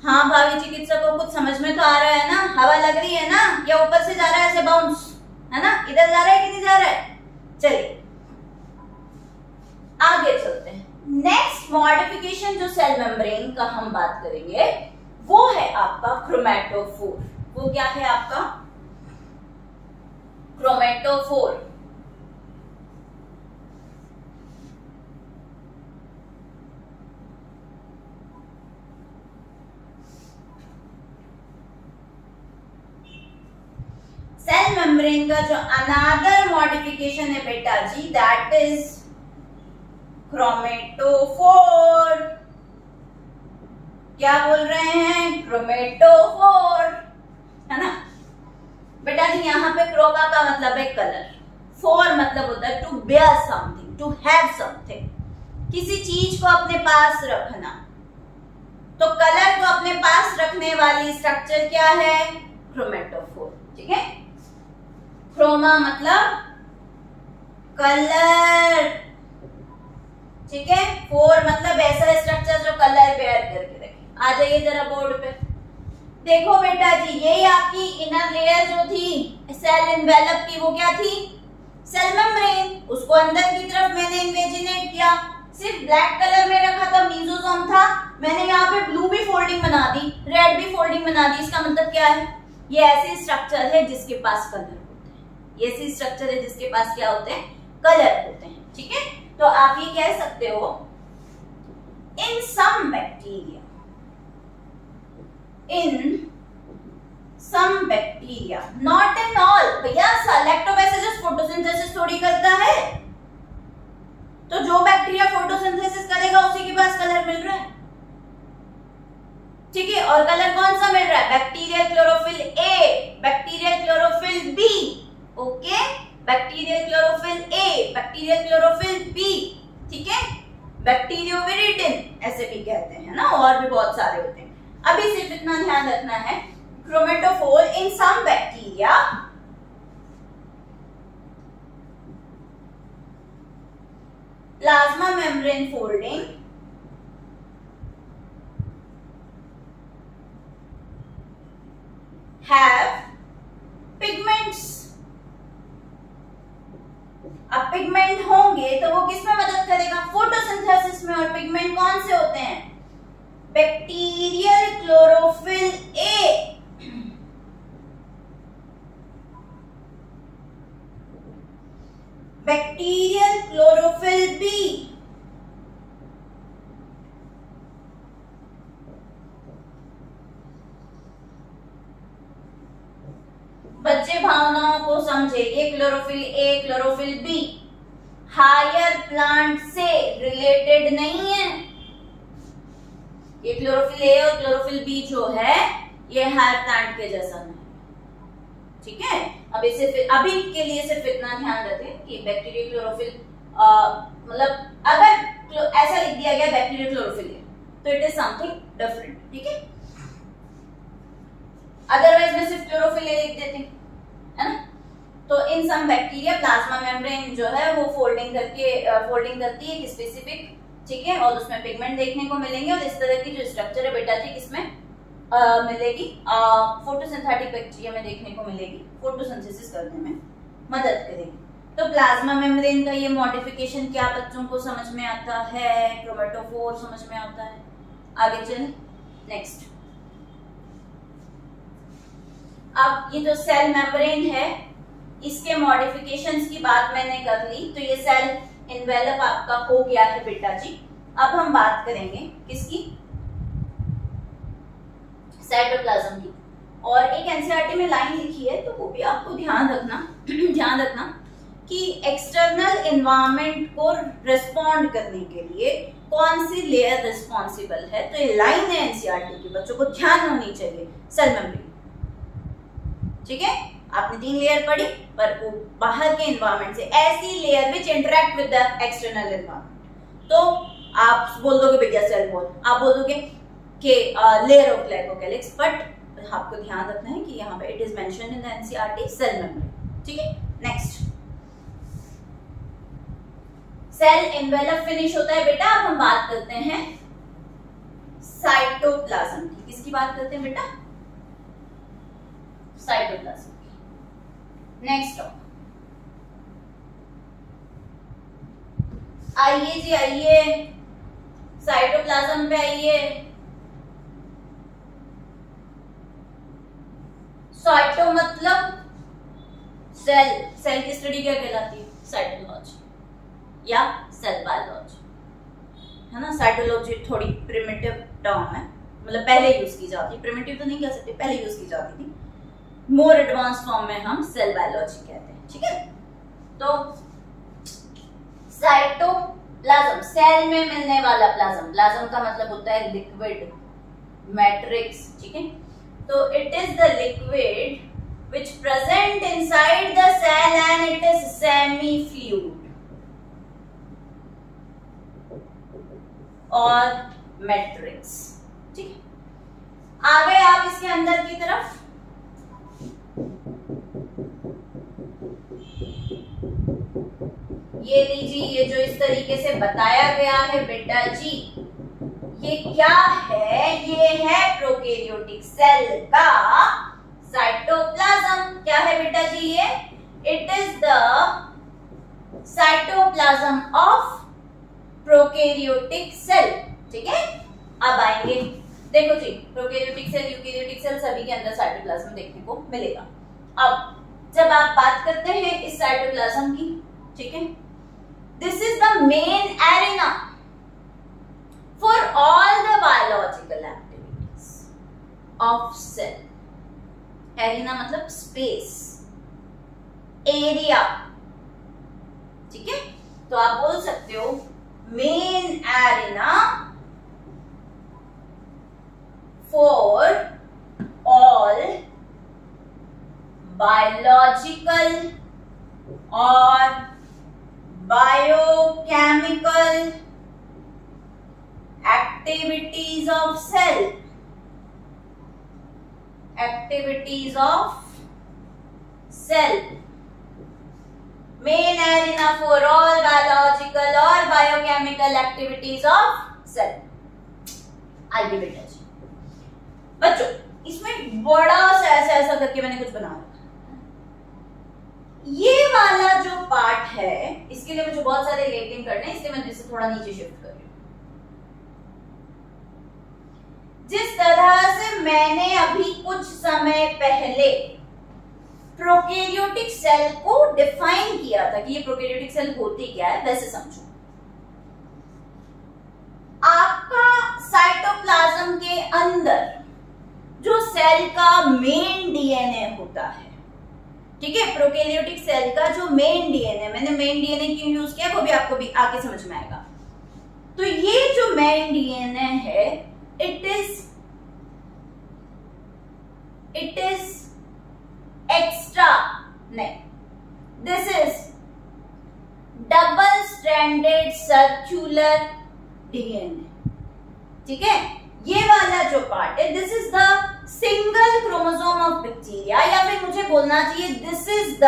S1: हाँ भावी चिकित्सक को कुछ समझ में तो आ रहा है ना, हवा लग रही है ना, या ऊपर से जा रहा है ऐसे बाउंस, है ना, इधर जा रहा है कि नहीं जा रहा है। चलिए आगे चलते हैं। नेक्स्ट मॉडिफिकेशन जो सेल मेम्ब्रेन का हम बात करेंगे वो है आपका क्रोमेटोफोर। वो क्या है आपका? क्रोमेटोफोर। सेल मेम्ब्रेन का जो अनदर मॉडिफिकेशन है बेटा जी, दैट इज क्रोमेटोफोर। क्या बोल रहे हैं? क्रोमेटोफोर, है ना बेटा जी। यहाँ पे क्रोमा का मतलब है कलर, फोर मतलब होता है to bear something, to have something, किसी चीज को अपने पास रखना। तो कलर को अपने पास रखने वाली स्ट्रक्चर क्या है? क्रोमेटोफोर। ठीक है, क्रोमा मतलब कलर, ठीक है, फोर मतलब ऐसा स्ट्रक्चर जो कलर बेयर करके रखे। आ जाइए जरा बोर्ड पे, देखो बेटा जी, यही आपकी इनर लेयर जो थी सेल एनवेलप की, वो क्या थी? Cell membrane. उसको अंदर की तरफ मैंने इमेजिनेट किया, सिर्फ ब्लैक कलर में रखा था, मेसोसोम था, मैंने यहाँ पे ब्लू भी फोल्डिंग बना दी, रेड भी फोल्डिंग बना दी। इसका मतलब क्या है? ये ऐसे स्ट्रक्चर है जिसके पास कलर होते हैं, ये ऐसी स्ट्रक्चर है जिसके पास क्या होते हैं? कलर होते हैं। ठीक है, तो आप ये कह सकते हो in some bacteria, in some bacteria, not in all। भैया लैक्टोबैसिलस फोटोसिंथेसिस थोड़ी करता है, तो जो बैक्टीरिया फोटोसिंथेसिस करेगा उसी के पास कलर मिल रहा है। ठीक है, और कलर कौन सा मिल रहा है? बैक्टीरियल क्लोरोफिल ए, bacterial chlorophyll B, okay, bacterial chlorophyll ए, बैक्टीरियल क्लोरोफिल बी, ठीक है, बैक्टीरियोविरिडिन ऐसे भी कहते हैं ना, और भी बहुत सारे होते हैं। अभी सिर्फ इतना ध्यान रखना है, chromatophore in some bacteria plasma membrane folding have pigments. अब पिगमेंट होंगे तो वो किसमें मदद करेगा? फोटोसिंथेसिस में। और पिगमेंट कौन से होते हैं? बैक्टीरियल क्लोरोफिल ए, बैक्टीरियल क्लोरोफिल बी, बच्चे भावनाओं को समझे। ये chlorophyll a, chlorophyll b higher plant से रिलेटेड नहीं है। ये क्लोरोफिल ए और क्लोरोफिल बी जो है ये हायर प्लांट के जैसा नहीं, ठीक है। अब इसे फिर अभी के लिए सिर्फ इतना ध्यान रखें कि बैक्टीरियल क्लोरोफिल मतलब अगर ऐसा लिख दिया गया बैक्टीरियल क्लोरोफिल ए तो इट इज समथिंग डिफरेंट, ठीक है। अदरवाइज मैं सिर्फ क्लोरोफिल ए लिख देती, है ना। तो इन सम बैक्टीरिया प्लाज्मा मेम्ब्रेन जो है वो फोल्डिंग करती है स्पेसिफिक, ठीक है, और उसमें पिगमेंट देखने को मिलेंगे। और इस तरह की जो स्ट्रक्चर है बेटा जी किसमें मिलेगी? फोटोसिंथेटिक बैक्टीरिया में देखने को मिलेगी, फोटोसिंथेसिस करने में मदद करेगी। तो प्लाज्मा मेम्ब्रेन का ये मॉडिफिकेशन क्या बच्चों को समझ में आता है? क्रोमेटोफोर समझ में आता है। आगे चलें, नेक्स्ट। अब ये जो सेल मेम्ब्रेन है इसके मॉडिफिकेशंस की बात मैंने कर ली, तो ये सेल एनवेलप आपका हो गया है बेटा जी। अब हम बात करेंगे किसकी? साइटोप्लाज्म की। और एक एनसीईआरटी में लाइन लिखी है तो वो भी आपको ध्यान रखना कि एक्सटर्नल एनवायरनमेंट को रिस्पॉन्ड करने के लिए कौन सी लेयर रिस्पॉन्सिबल है। तो ये लाइन है एनसीईआरटी की, बच्चों को ध्यान होनी चाहिए। सेल मेम्ब्रेन, ठीक है, आपने 3 लेयर पढ़ी, पर वो बाहर के एनवायरनमेंट से ऐसी layer which interact with the external environment. तो आप बोल दोगे भैया सेल वॉल, आप बोल दोगे कि लेयर ऑफ ग्लाइकोकैलिक्स, बट आपको ध्यान रखना है कि यहाँ पे it is mentioned in the NCERT cell membrane, ठीक है। नेक्स्ट, सेल एनवेलप फिनिश होता है बेटा। अब हम बात करते हैं साइटोप्लाज्म की। किसकी बात करते हैं बेटा? साइटोप्लाज्म। नेक्स्ट आइए जी, आइए साइटोप्लाज्म पे आइए। साइटो मतलब सेल, सेल की स्टडी क्या कहलाती है? साइटोलॉजी या सेल बायोलॉजी, है ना। साइटोलॉजी थोड़ी प्रिमिटिव टर्म है, मतलब पहले यूज की जाती, प्रिमिटिव तो नहीं कह सकते, पहले यूज की जाती थी। मोर एडवांस फॉर्म में हम सेल बायोलॉजी कहते हैं, ठीक है। तो साइटोप्लाज्म, सेल में मिलने वाला प्लाज्म, प्लाज्म का मतलब होता है लिक्विड मैट्रिक्स, ठीक है। तो it is the liquid which present inside the cell and it is semi fluid और मैट्रिक्स, ठीक है। आ गए आप इसके अंदर की तरफ। ये लीजिए, ये जो इस तरीके से बताया गया है बेटा जी, ये क्या है? ये है प्रोकैरियोटिक सेल का साइटोप्लाज्म। क्या है बेटा जी ये? It is the cytoplasm of prokaryotic cell, ठीक है। अब आएंगे, देखो जी, प्रोकैरियोटिक सेल, यूकैरियोटिक सेल सभी के अंदर साइटोप्लाज्म देखने को मिलेगा। अब जब आप बात करते हैं इस साइटोप्लाज्म की, ठीक है, this is the main arena for all the biological activities of cell. Arena मतलब स्पेस, एरिया, ठीक है। तो आप बोल सकते हो main arena for all biological और biochemical activities of cell, activities of cell, main arena for all biological और biochemical activities of cell। आइए बेटा जी, बच्चों इसमें बड़ा सा ऐसा करके मैंने कुछ बना रखा। ये वाला जो पार्ट है, इसके लिए मुझे बहुत सारे लेबलिंग करने हैं, इसलिए मैं इसे थोड़ा नीचे शिफ्ट कर रही हूँ। जिस तरह से मैंने अभी कुछ समय पहले प्रोकैरियोटिक सेल को डिफाइन किया था कि ये प्रोकैरियोटिक सेल होती क्या है, वैसे समझो। आपका साइटोप्लाज्म के अंदर जो सेल का मेन डीएनए होता है, ठीक है, प्रोकैरियोटिक सेल का जो मेन डीएनए, मैंने मेन डीएनए क्यों यूज किया वो भी आपको भी आगे समझ में आएगा। तो ये जो मेन डीएनए है, it is extra, नहीं, this is double stranded circular DNA, ठीक है। ये वाला जो पार्ट है, this is the single chromosome of bacteria, या फिर मुझे बोलना चाहिए this is the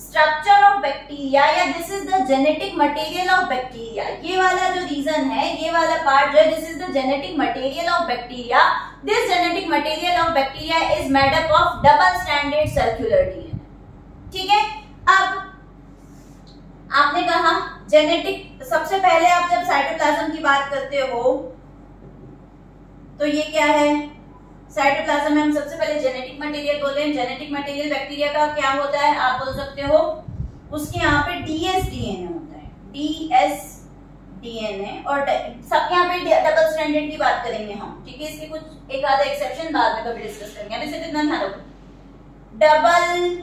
S1: structure of bacteria, या this is the genetic material of bacteria. ये वाला जो रीजन है, ये वाला पार्ट जो है, this is the genetic material of bacteria. This genetic material of bacteria is made up of double stranded circular DNA, ठीक है। अब आपने कहा जेनेटिक, सबसे पहले आप जब साइटोप्लाज्म की बात करते हो तो ये क्या है? साइटोप्लाज्म में हम सबसे पहले जेनेटिक मटेरियल बोलते हैं। जेनेटिक मटेरियल बैक्टीरिया का क्या होता है? आप बोल सकते हो उसके यहाँ पे डीएस डीएनए होता है, डीएस डीएनए, और सब यहाँ पे डबल स्ट्रैंडेड की बात करेंगे हम, ठीक है। इसके कुछ एक आधा एक्सेप्शन बाद में कभी डिस्कस करेंगे, अभी सिर्फ इतना ध्यान रखो, डबल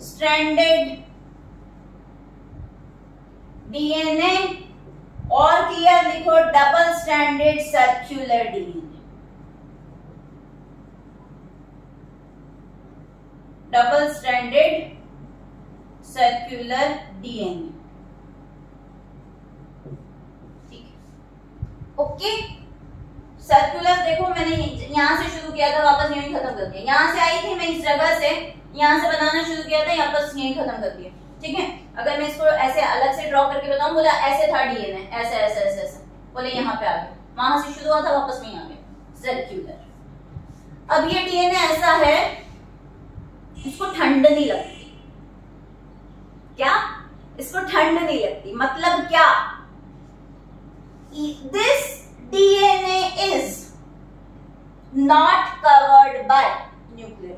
S1: स्ट्रैंडेड डीएनए, और क्लियर लिखो double stranded circular DNA, double stranded circular DNA, ठीक है। ओके, सर्कुलर देखो मैंने यहां से शुरू किया था, वापस यहीं खत्म कर दिया। यहां से आई थी मैं इस जगह से, यहां से बनाना शुरू किया था, वापस यहीं खत्म कर दिया, ठीक है। अगर मैं इसको ऐसे अलग से ड्रॉ करके बताऊं, बोला ऐसे था डीएनए, ऐसे ऐसे ऐसे ऐसे, बोले यहाँ पे आ गया, वहां से शुरू हुआ था वापस में आ गया सर्कुलर। अब ये डीएनए ऐसा है, इसको ठंड नहीं लगती। क्या? इसको ठंड नहीं लगती, मतलब क्या? This DNA is not covered by nuclear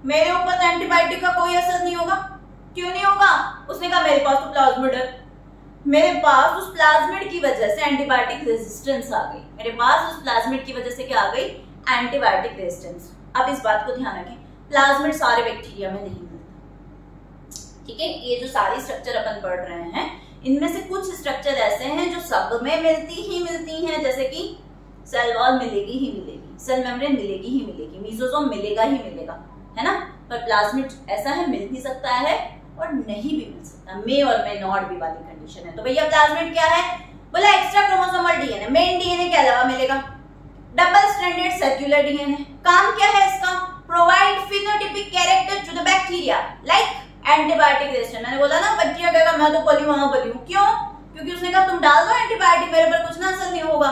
S1: मेरे ऊपर तो एंटीबायोटिक का कोई असर नहीं होगा। क्यों नहीं होगा? उसने कहा मेरे पास तो प्लाज्मिड है, मेरे पास उस प्लाज्मिड की वजह से एंटीबायोटिक रेजिस्टेंस आ गई, मेरे पास उस प्लाज्मिड की वजह से क्या आ गई? Antibiotic resistance. अब इस बात को ध्यान रखें, प्लाज्मिड सारे बैक्टीरिया में नहीं मिलता, ठीक है। ये जो सारी स्ट्रक्चर अपन पढ़ रहे हैं इनमें से कुछ स्ट्रक्चर ऐसे हैं जो सब में मिलती हैं, जैसे कि सेल वॉल मिलेगी ही मिलेगी, सेल मेम्ब्रेन मिलेगी ही मिलेगी, मीसोसोम मिलेगा ही मिलेगा, है ना। पर प्लाज्मिड ऐसा है, मिल भी सकता है और नहीं भी मिल सकता, मे और मे नॉट भी वाली कंडीशन है। तो भैया प्लाज्मिड क्या है? बोला extra chromosomal DNA, main DNA के अलावा मिलेगा। डबल स्ट्रैंडेड सर्कुलर डीएनए, काम क्या है इसका? Provide phenotypic character to the bacteria like antibiotic resistance. मैंने बोला ना बैक्टीरिया कहेगा मैं तो पली वहां पली हूं, क्यों? क्योंकि उसने कहा तुम डाल दो एंटीबायोटिक, मेरे पर कुछ ना असर नहीं होगा,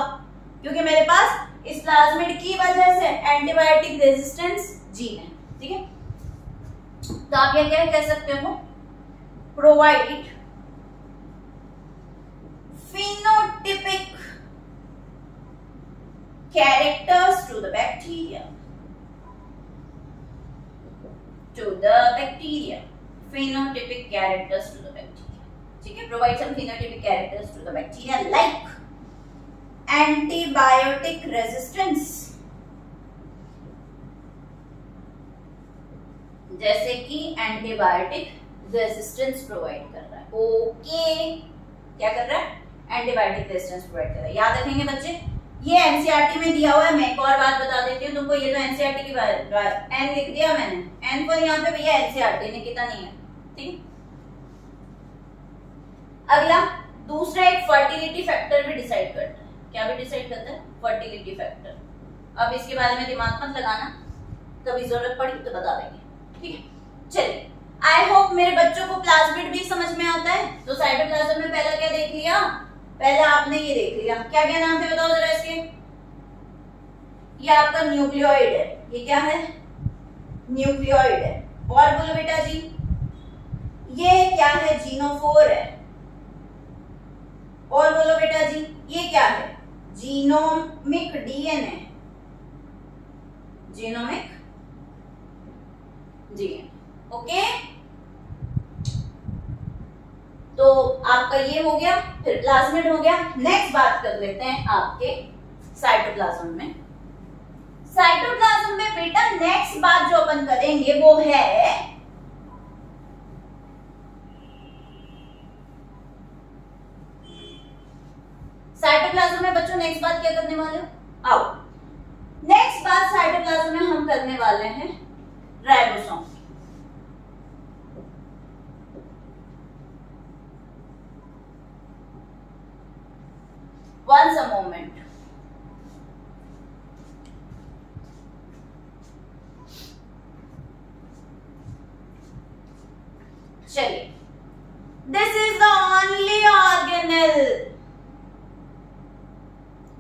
S1: क्योंकि मेरे पास इस प्लाज्मिड की वजह से एंटीबायोटिक रेजिस्टेंस जीन है, ठीक है। तो आप ये क्या कह सकते हो? Provide phenotypic characters to the bacteria, phenotypic characters to the bacteria, ठीक है। provide some phenotypic characters to the bacteria like antibiotic resistance, जैसे कि एंटीबायोटिक रेजिस्टेंस प्रोवाइड कर रहा है। ओके, क्या कर रहा है? एंटीबायोटिक रेजिस्टेंस प्रोवाइड कर रहा है। याद रखेंगे बच्चे, ये एनसीईआरटी में दिया हुआ है। मैं एक और बात बता देती हूँ तुमको, ये तो एनसीईआरटी की बात, एन लिख दिया मैंने, एन पर यहाँ पे भैया एनसीईआरटी ने कितना नहीं है, ठीक। अगला दूसरा एक फर्टिलिटी फैक्टर भी डिसाइड करता है। क्या भी डिसाइड करता है? Fertility factor. अब इसके बारे में दिमाग मत लगाना, कभी जरूरत पड़ी तो बता देंगे, ठीक है। चलिए, आई होप मेरे बच्चों को प्लाज्मिड भी समझ में आता है। तो साइटोप्लाज्म में पहला क्या देख लिया? पहले आपने ये देख लिया, क्या क्या नाम थे बताओ जरा इसके। ये आपका न्यूक्लियोइड है, ये क्या है? न्यूक्लियोइड है। और बोलो बेटा जी, ये क्या है? जीनोफोर है। और बोलो बेटा जी, ये क्या है? Genomic DNA, genomic DNA, okay. तो आपका ये हो गया, फिर प्लाज्मिड हो गया। नेक्स्ट बात कर लेते हैं आपके साइटोप्लाज्म में। साइटोप्लाज्म में बेटा नेक्स्ट बात जो अपन करेंगे वो है साइटोप्लाज्म में बच्चों नेक्स्ट बात क्या करने वाले हो? आओ, नेक्स्ट बात साइटोप्लाज्म में हम करने वाले हैं राइबोसोम। Once a moment. चलिए, this is the only organelle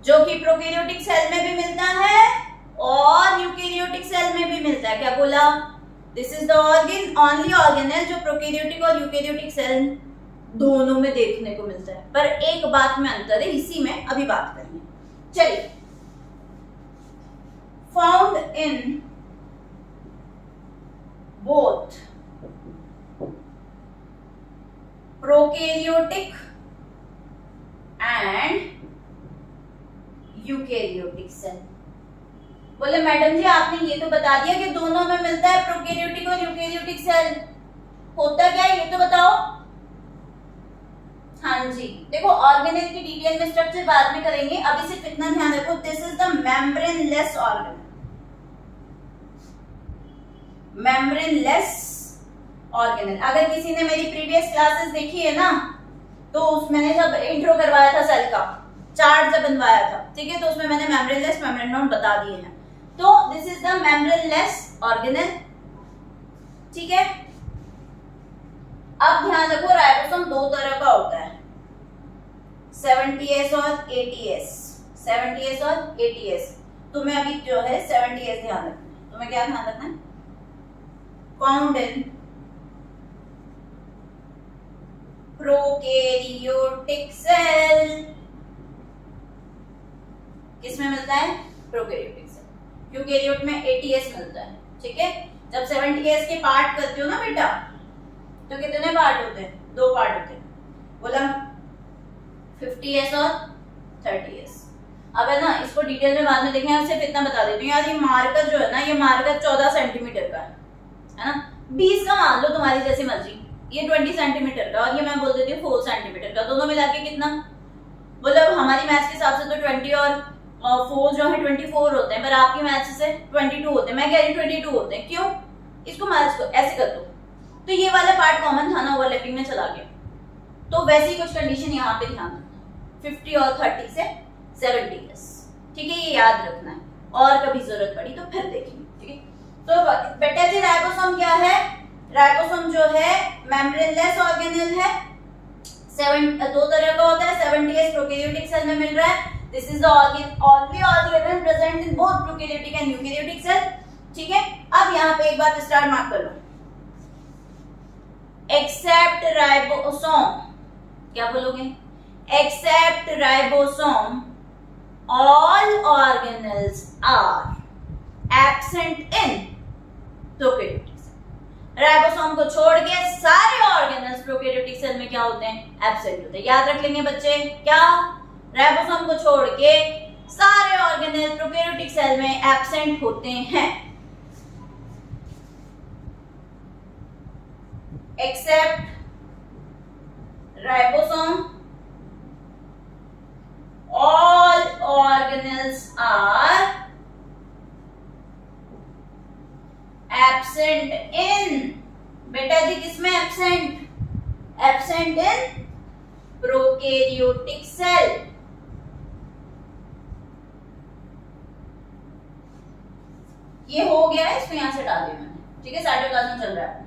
S1: जो कि प्रोकैरियोटिक सेल में भी मिलता है और यूकैरियोटिक सेल में भी मिलता है। क्या बोला? This is the only organelle जो प्रोकैरियोटिक और यूकैरियोटिक सेल दोनों में देखने को मिलता है। पर एक बात में अंतर है, इसी में अभी बात करेंगे। चलिए, found in both prokaryotic and eukaryotic cell. बोले मैडम जी आपने ये तो बता दिया कि दोनों में मिलता है प्रोकैरियोटिक और यूकैरियोटिक सेल, होता क्या है ये तो बताओ। हाँ जी, देखो ऑर्गेनेल की डिटेल में स्ट्रक्चर बाद में करेंगे, अभी सिर्फ इतना ध्यान रखो, this is the membraneless organelle. Membraneless organelle. अगर किसी ने मेरी प्रीवियस क्लासेस देखी है ना, तो मैंने जब इंट्रो करवाया था सेल का चार्ट जब बनवाया था, ठीक है, तो उसमें मैंने मेम्ब्रेनलेस मेम्ब्रेन बता दिए हैं। तो this is the membraneless organelle, ठीक है। अब ध्यान रखो राइबोसोम दो तरह का होता है, 70S और 80S। 70S और 80S। तुम्हें अभी जो है 70S ध्यान रखना है। तुम्हें क्या ध्यान रखना है? Found in prokaryotic cell. किसमें मिलता है? Prokaryotic cell. यूकैरियोट में 80S मिलता है, ठीक है। जब 70s के पार्ट करते हो ना बेटा, तो कितने पार्ट होते हैं? 2 पार्ट होते हैं, बोला 50s और 30s। अब है ना, इसको डिटेल में बाद में देखेंगे, सिर्फ इतना बता देती हूँ यार, ये मार्कर जो है ना, ये मार्कर 14 सेंटीमीटर का है ना, 20 का मान लो तुम्हारी जैसी मर्जी, ये 20 सेंटीमीटर का, और ये मैं बोल देती हूँ 4 सेंटीमीटर का, दोनों मिला के कितना? बोलो हमारी मैथ्स के हिसाब से तो 20 और 4 जो है 24 होते हैं, पर आपकी मैथ्स से 22 होते हैं। मैं कह रही हूँ 22 होते हैं, क्यों? इसको मैथ्स को ऐसे कर दो, तो ये वाला पार्ट कॉमन था ना, ओवरलैपिंग में चला गया, तो वैसी कुछ कंडीशन यहाँ पे ध्यान रखना, 50 और 30 से 70s, ठीक है, ये याद रखना है, और कभी जरूरत पड़ी तो फिर देखेंगे, ठीक है। तो बेटा जी राइबोसोम क्या है? राइबोसोम जो है मेम्ब्रेनलेस ऑर्गेनेल है, 2 तरह का होता है, 70s प्रोकैरियोटिक सेल में मिल रहा है। This is the only organelle present in both prokaryotic and eukaryotic cell, ठीक है। अब यहाँ पे एक बात स्टार मार्क कर लो, एक्सेप्ट राइबोसोम, क्या बोलोगे? Except ribosome all organelles are absent in prokaryotic cell। Ribosome को छोड़ के सारे ऑर्गेनल्स प्रोकैरियोटिक सेल में क्या होते हैं? एब्सेंट होते हैं। याद रख लेंगे बच्चे, क्या? राइबोसोम को छोड़ के सारे ऑर्गेनल्स प्रोकैरियोटिक सेल में एब्सेंट होते हैं, except ribosome all organelles are absent in, बेटा जी किसमें एब्सेंट? Absent in prokaryotic cell. ये हो गया है, इसको यहां से हटा दिया मैंने, ठीक है, साइटोप्लाज्म चल रहा है,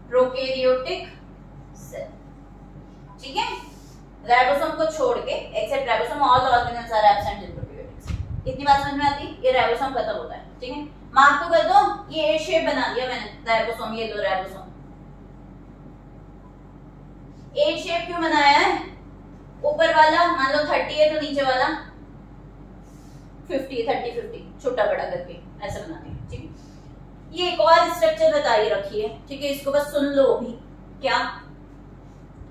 S1: प्रोकैरियोटिक सेल, ठीक है। राइबोसोम को छोड़ के except ribosome all organelles are absent in prokaryotic cell. इतनी बात समझ में आती? ये राइबोसोम खत्म होता है, ठीक है, मार्क तो कर दो, ये ए शेप बना दिया मैंने, राइबोसोम, ये दो राइबोसोम, ए शेप क्यों बनाया है? ऊपर वाला मान लो 30 है तो नीचे वाला 50, 30 50 छोटा बड़ा करके ऐसा बना दिया, ठीक है। ये एक और स्ट्रक्चर बताई रखी है, ठीक है, इसको बस सुन लो भी। क्या?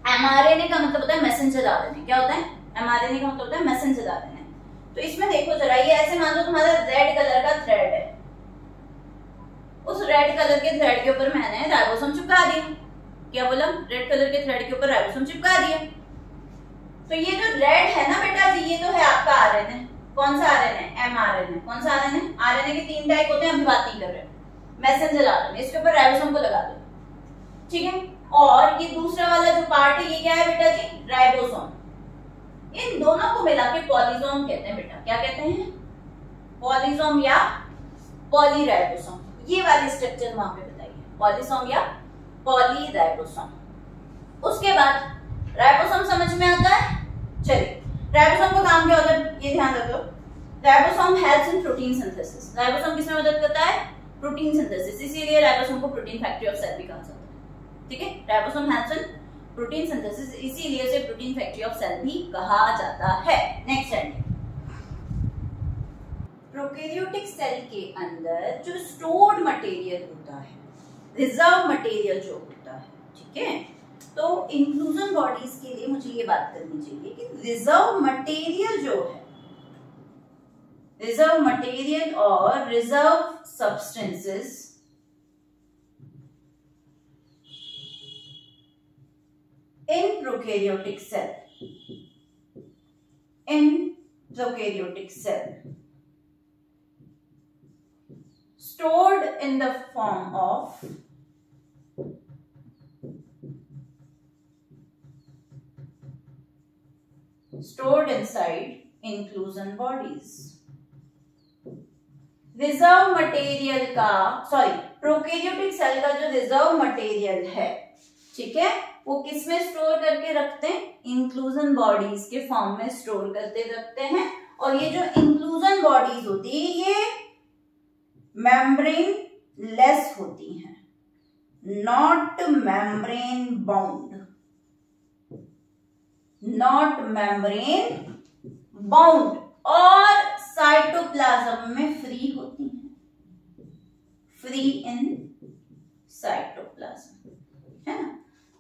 S1: एमआरएनए का मतलब होता है मैसेंजर आरएनए। क्या होता है? एमआरएनए का मतलब होता है मैसेंजर आरएनए। तो इसमें देखो जरा, ये ऐसे मान लो तुम्हारा रेड कलर का थ्रेड है, उस रेड कलर के थ्रेड के ऊपर मैंने राइबोसोम चिपका दिया। क्या बोला? रेड कलर के थ्रेड के ऊपर राइबोसोम चिपका दिया। तो ये जो रेड है ना बेटा जी, ये तो है आपका आरएनए। कौन सा आरएनए? एमआरएनए। कौन सा आरएनए? आरएनए के 3 टाइप होते हैं, हम बात नहीं कर रहे। मैसेंजर आरएनए, इसके ऊपर राइबोसोम को लगा दो, ठीक है। और ये दूसरा वाला जो पार्ट है, ये क्या है बेटा जी? राइबोसोम। इन दोनों को मिला के पॉलीसोम कहते हैं बेटा। क्या कहते हैं? पॉलीसोम या पॉलीराइबोसोम। ये वाली स्ट्रक्चर वहां पे बताइए, पॉलीसोम या पॉलीराइबोसोम। उसके बाद राइबोसोम समझ में आता है? चलिए, राइबोसोम का काम क्या होता है ये ध्यान रखो। Ribosome helps in protein synthesis. Ribosome किसमें मदद करता है? Protein synthesis. इसीलिए राइबोसोम को प्रोटीन फैक्ट्री ऑफ सेल भी कहा जाता है, ठीक है। Ribosome helps in protein synthesis, इसीलिए उसे प्रोटीन फैक्ट्री ऑफ सेल भी कहा जाता है। नेक्स्ट है, प्रोकैरियोटिक सेल के अंदर जो स्टोर्ड मटेरियल होता है, रिजर्व मटेरियल जो होता है, ठीक है। तो इंक्लूजन बॉडीज के लिए मुझे ये बात करनी चाहिए कि रिजर्व मटेरियल जो है, रिजर्व मटेरियल और reserve substances in prokaryotic cell stored in the form of stored inside inclusion bodies। Reserve material का, सॉरी, प्रोकैरियोटिक सेल का जो रिजर्व मटेरियल है, ठीक है, वो किस में स्टोर करके रखते हैं? इंक्लूजन बॉडीज के फॉर्म में स्टोर करते रखते हैं। और ये जो इंक्लूजन बॉडीज होती है, ये मेम्ब्रेन लेस होती हैं, not membrane bound, not membrane bound, और साइटोप्लाज्म में फ्री होती हैं, फ्री इन साइटोप्लाज्म, है ना।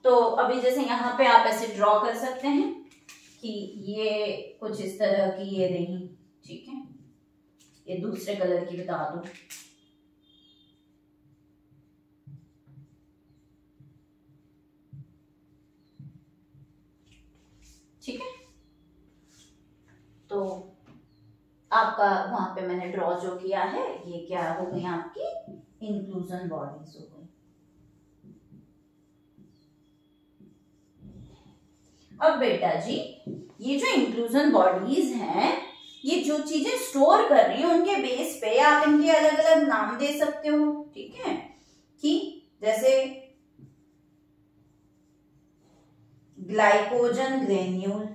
S1: तो अभी जैसे यहाँ पे आप ऐसे ड्रॉ कर सकते हैं कि ये कुछ इस तरह की ये रही, ठीक है। ये दूसरे कलर की बता दो, ठीक है। तो आपका वहां पे मैंने ड्रॉ जो किया है, ये क्या हो गई आपकी इंक्लूजन बॉडीज हो गई। अब बेटा जी ये जो इंक्लूजन बॉडीज हैं, ये जो चीजें स्टोर कर रही हैं उनके बेस पे आप इनके अलग अलग नाम दे सकते हो, ठीक है। कि जैसे glycogen granule,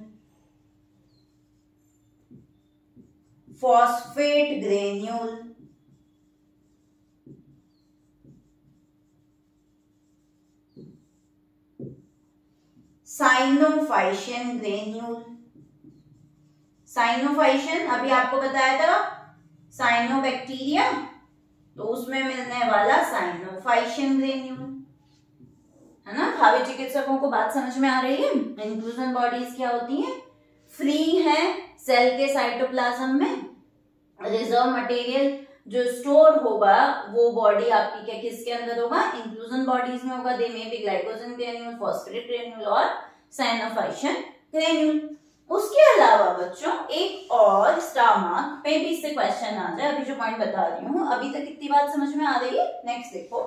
S1: phosphate granule, cyanophycean granule. Cyanophycean अभी आपको बताया था, साइनोबैक्टीरिया, तो उसमें मिलने वाला साइनोफाइशियन ग्रेन्यूल, है ना। भावी चिकित्सकों को बात समझ में आ रही है। इंक्लूजन बॉडीज क्या होती हैं? फ्री है सेल के साइटोप्लाज्म में, रिजर्व मटेरियल जो स्टोर होगा वो बॉडी आपकी क्या किसके अंदर होगा? इंक्लूजन बॉडीज में होगा। दे में भी ग्लाइकोजन ग्रेन्यूल, फॉस्फेट ग्रेन्यूल और साइनोफाइशियन ग्रेन्यूल। उसके अलावा बच्चों एक और स्टार मार्क पे भी इससे क्वेश्चन आ जाए, अभी जो पॉइंट बता रही हूँ, अभी तक कितनी बात समझ में आ रही है? नेक्स्ट देखो,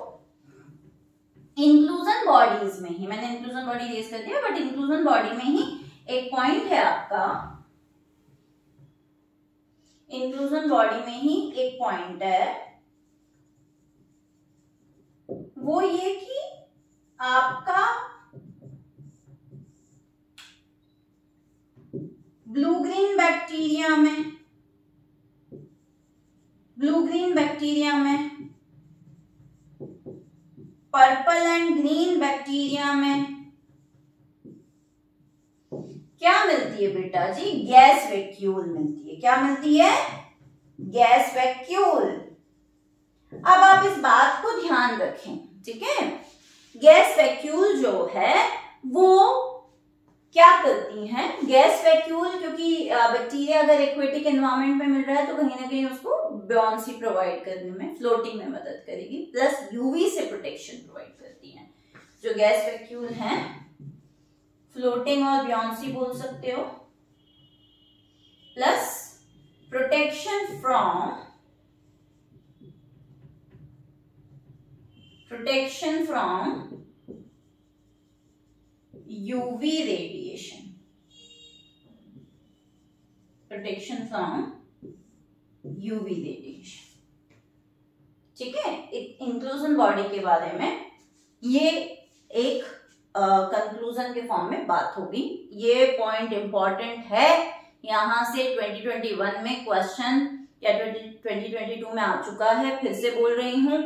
S1: इंक्लूजन बॉडीज में ही, मैंने इंक्लूजन बॉडी रेज कर दिया, बट इंक्लूजन बॉडी में ही एक पॉइंट है आपका, इंक्लूजन बॉडी में ही एक पॉइंट है, वो ये कि आपका ब्लू ग्रीन बैक्टीरिया में, ब्लू ग्रीन बैक्टीरिया में, पर्पल एंड ग्रीन बैक्टीरिया में क्या मिलती है बेटा जी? गैस वैक्यूल मिलती है। क्या मिलती है? Gas vacuole. अब आप इस बात को ध्यान रखें, ठीक है। गैस वैक्यूल जो है वो क्या करती हैं? गैस वैक्यूल, क्योंकि बैक्टीरिया अगर एक्वेटिक एनवायरनमेंट में मिल रहा है तो कहीं ना कहीं उसको ब्योंसी प्रोवाइड करने में, फ्लोटिंग में मदद करेगी, प्लस यूवी से प्रोटेक्शन प्रोवाइड करती हैं। जो गैस वैक्यूल हैं, फ्लोटिंग और ब्योंसी बोल सकते हो, plus protection from UV radiation, protection from UV radiation, ठीक है। इंक्लूजन बॉडी के बारे में ये एक कंक्लूजन के फॉर्म में बात होगी। ये पॉइंट इंपॉर्टेंट है, यहां से 2021 में क्वेश्चन या 2022 में आ चुका है, फिर से बोल रही हूं,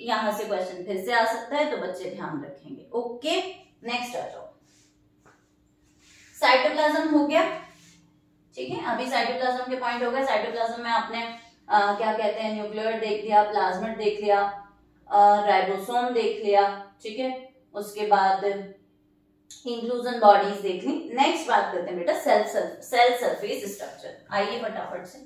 S1: यहां से क्वेश्चन फिर से आ सकता है, तो बच्चे ध्यान रखेंगे। ओके, नेक्स्ट आ जाओ। साइटोप्लाज्म हो गया, ठीक है। अभी साइटोप्लाज्म के पॉइंट हो गए। साइटोप्लाज्म में आपने क्या कहते हैं, न्यूक्लियोइड देख लिया, प्लाज्मिड देख लिया, राइबोसोम देख लिया, ठीक है। उसके बाद इंक्लूजन बॉडीज देख ली। नेक्स्ट बात करते हैं बेटा सेल सरफेस स्ट्रक्चर। आइए फटाफट से,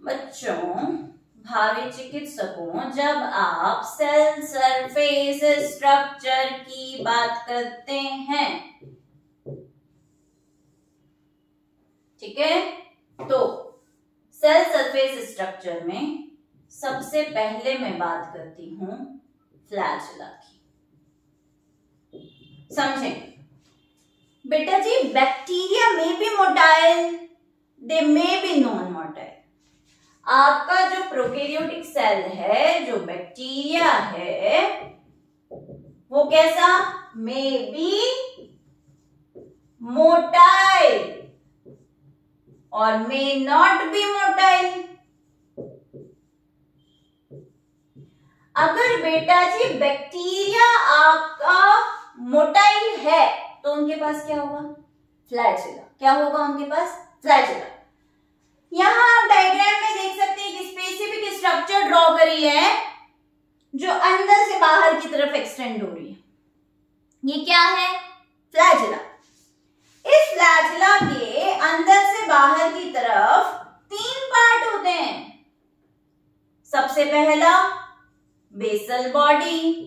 S1: बच्चों भावी चिकित्सकों, जब आप सेल सरफेस स्ट्रक्चर की बात करते हैं, ठीक है, तो सेल सरफेस स्ट्रक्चर में सबसे पहले मैं बात करती हूं फ्लैजेला की। समझें बेटा जी, बैक्टीरिया में be motile, they may be non motile. आपका जो प्रोकैरियोटिक सेल है, जो बैक्टीरिया है, वो कैसा? मे बी मोटाइल और मे नॉट बी मोटाइल। अगर बेटा जी बैक्टीरिया आपका मोटाइल है तो उनके पास क्या होगा? फ्लैजेला। क्या होगा उनके पास? फ्लैजेला। यहां आप डायग्राम में देख सकते हैं कि स्पेसिफिक स्ट्रक्चर ड्रॉ करी है जो अंदर से बाहर की तरफ एक्सटेंड हो रही है। ये क्या है? फ्लैजेला। इस फ्लैजेला के अंदर से बाहर की तरफ 3 पार्ट होते हैं। सबसे पहला बेसल बॉडी,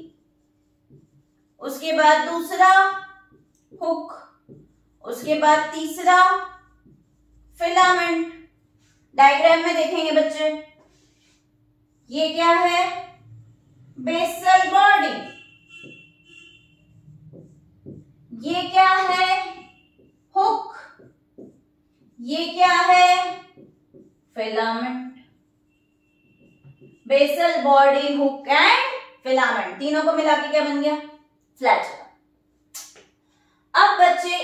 S1: उसके बाद दूसरा हुक, उसके बाद तीसरा फिलामेंट। डायग्राम में देखेंगे बच्चे, ये क्या है? Basal body. ये क्या है? हुक। ये क्या है? Filament. Basal body, hook and filament, तीनों को मिला के क्या बन गया? फ्लैजेला। अब बच्चे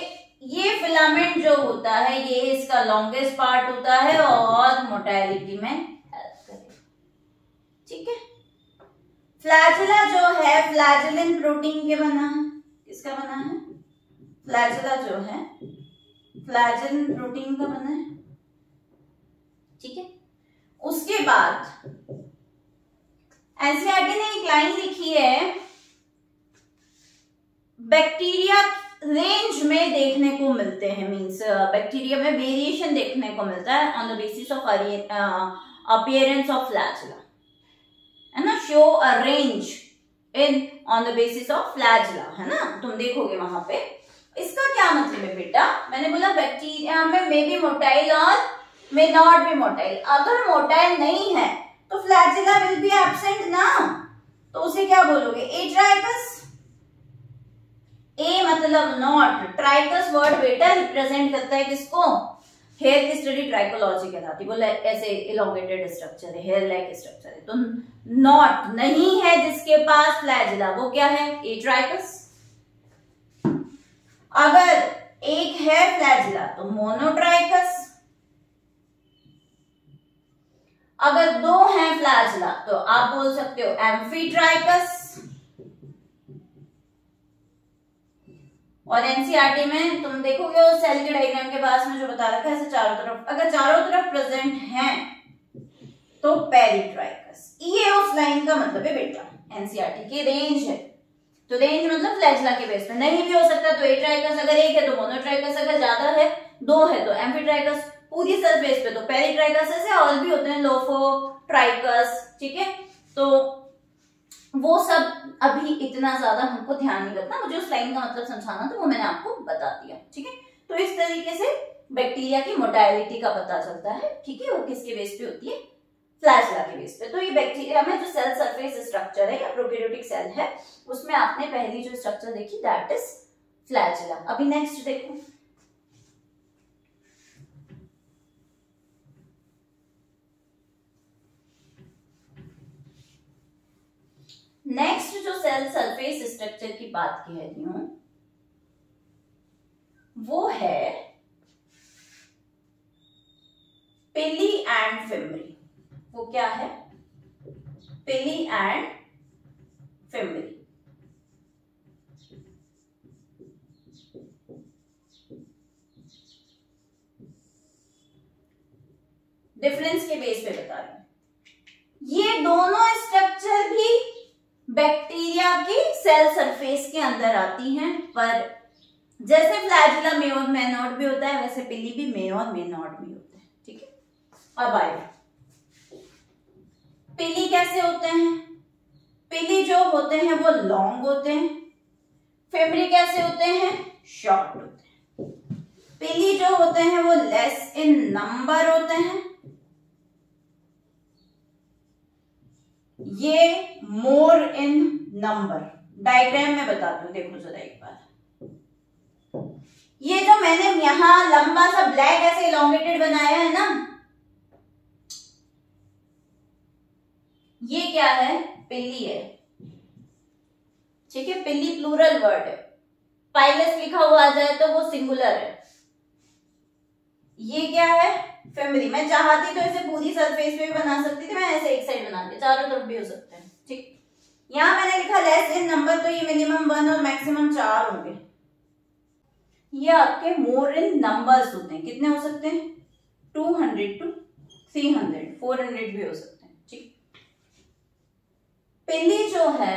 S1: ये फिलामेंट जो होता है ये इसका लॉन्गेस्ट पार्ट होता है और मोटाइलिटी में हेल्प करेगा। ठीक है। फ्लैजेला जो है फ्लैजेलिन प्रोटीन के बना है। किसका बना है? फ्लैजेला जो है फ्लैजेलिन प्रोटीन का बना है। ठीक है। उसके बाद एनसीईआरटी ने एक लाइन लिखी है, बैक्टीरिया रेंज में देखने को मिलते हैं, मींस बैक्टीरिया में वेरिएशन देखने को मिलता है on the basis of appearance of flagella, है ना। Show a range in on the basis of flagella, है ना। तुम देखोगे वहां पे। इसका क्या मतलब है बेटा? मैंने बोला बैक्टीरिया में मे बी मोटाइल और मे नॉट बी मोटाइल। अगर मोटाइल नहीं है तो फ्लैजेला विल बी एब्सेंट ना, तो उसे क्या बोलोगे? एट्राइकस। ए मतलब नॉट, ट्राइकस वर्ड बेटा रिप्रेजेंट करता है किसको? हेयर की स्टडी ट्राइकोलॉजी कहलाती है। बोला ऐसे इलोंगेटेड स्ट्रक्चर है, हेयर लाइक स्ट्रक्चर है। तो नॉट नहीं है जिसके पास फ्लैजेला, वो क्या है? एट्राइकस। अगर एक है फ्लैजेला तो मोनोट्राइकस। अगर 2 हैं फ्लैजेला तो आप बोल सकते हो एम्फीट्राइकस। और एनसीईआरटी में तुम देखोगे उस सेल के डायग्राम के पास में जो बता रखा है ऐसे चारों तरफ, अगर चारों तरफ प्रेजेंट हैं तो पेरिट्राइकस। ये उस लाइन का मतलब है बेटा। एनसीईआरटी की रेंज है, तो रेंज मतलब फ्लैजेला के बेस पे नहीं भी हो सकता तो एट्राइकस, अगर एक है तो मोनोट्राइकस, अगर ज्यादा है 2 है तो एम्फीट्राइकस, पूरी सरफेस पे तो पेरिट्राइकस ऐसे और भी होते हैं, लोफोट्राइकस। ठीक है। तो वो सब अभी इतना ज्यादा हमको ध्यान नहीं रखना, मुझे उस लाइन का मतलब समझाना तो वो मैंने आपको बता दिया। ठीक है। तो इस तरीके से बैक्टीरिया की मोटाइलिटी का पता चलता है। ठीक है। वो किसके बेस पे होती है? फ्लैजेला के बेस पे। तो ये बैक्टीरिया में जो सेल सरफेस स्ट्रक्चर है या प्रोकैरियोटिक सेल है उसमें आपने पहली जो स्ट्रक्चर देखी दैट इज फ्लैजेला। अभी नेक्स्ट देखो, नेक्स्ट जो सेल सरफेस स्ट्रक्चर की बात कह रही हूं वो है पिली एंड फिम्बरी। वो क्या है? पिली एंड फिम्बरी। डिफरेंस के बेस पे बता रही हूं। ये दोनों स्ट्रक्चर भी बैक्टीरिया की सेल सरफेस के अंदर आती हैं, पर जैसे फ्लैजेला मे और मे नॉट भी होता है वैसे पिली भी मे और मे नॉट भी होता है। ठीक है। अब आइए, पिली कैसे होते हैं? पिली जो होते हैं वो लॉन्ग होते हैं। फिम्बरी कैसे होते हैं? शॉर्ट होते हैं। पिली जो होते हैं वो लेस इन नंबर होते हैं, ये मोर इन नंबर। डायग्राम में बताती हूं, देखो जरा एक बार। ये जो मैंने यहां लंबा सा ब्लैक ऐसे इलोंगेटेड बनाया है ना, ये क्या है? पिली है। ठीक है। पिली प्लूरल वर्ड है, पाइलस लिखा हुआ आ जाए तो वो सिंगुलर है। ये क्या है? फिम्बरी। मैं चाहती तो इसे पूरी सरफेस पे भी बना सकती थी, मैं ऐसे एक साइड बना दी, चारों तरफ भी हो सकते हैं। ठीक। यहां मैंने लिखा लेस इन नंबर, तो ये मिनिमम 1 और मैक्सिमम 4 होंगे। ये आपके मोर इन नंबर्स होते हैं, कितने हो सकते हैं 200 to 300, 400 भी हो सकते हैं। ठीक, पिल्ली जो है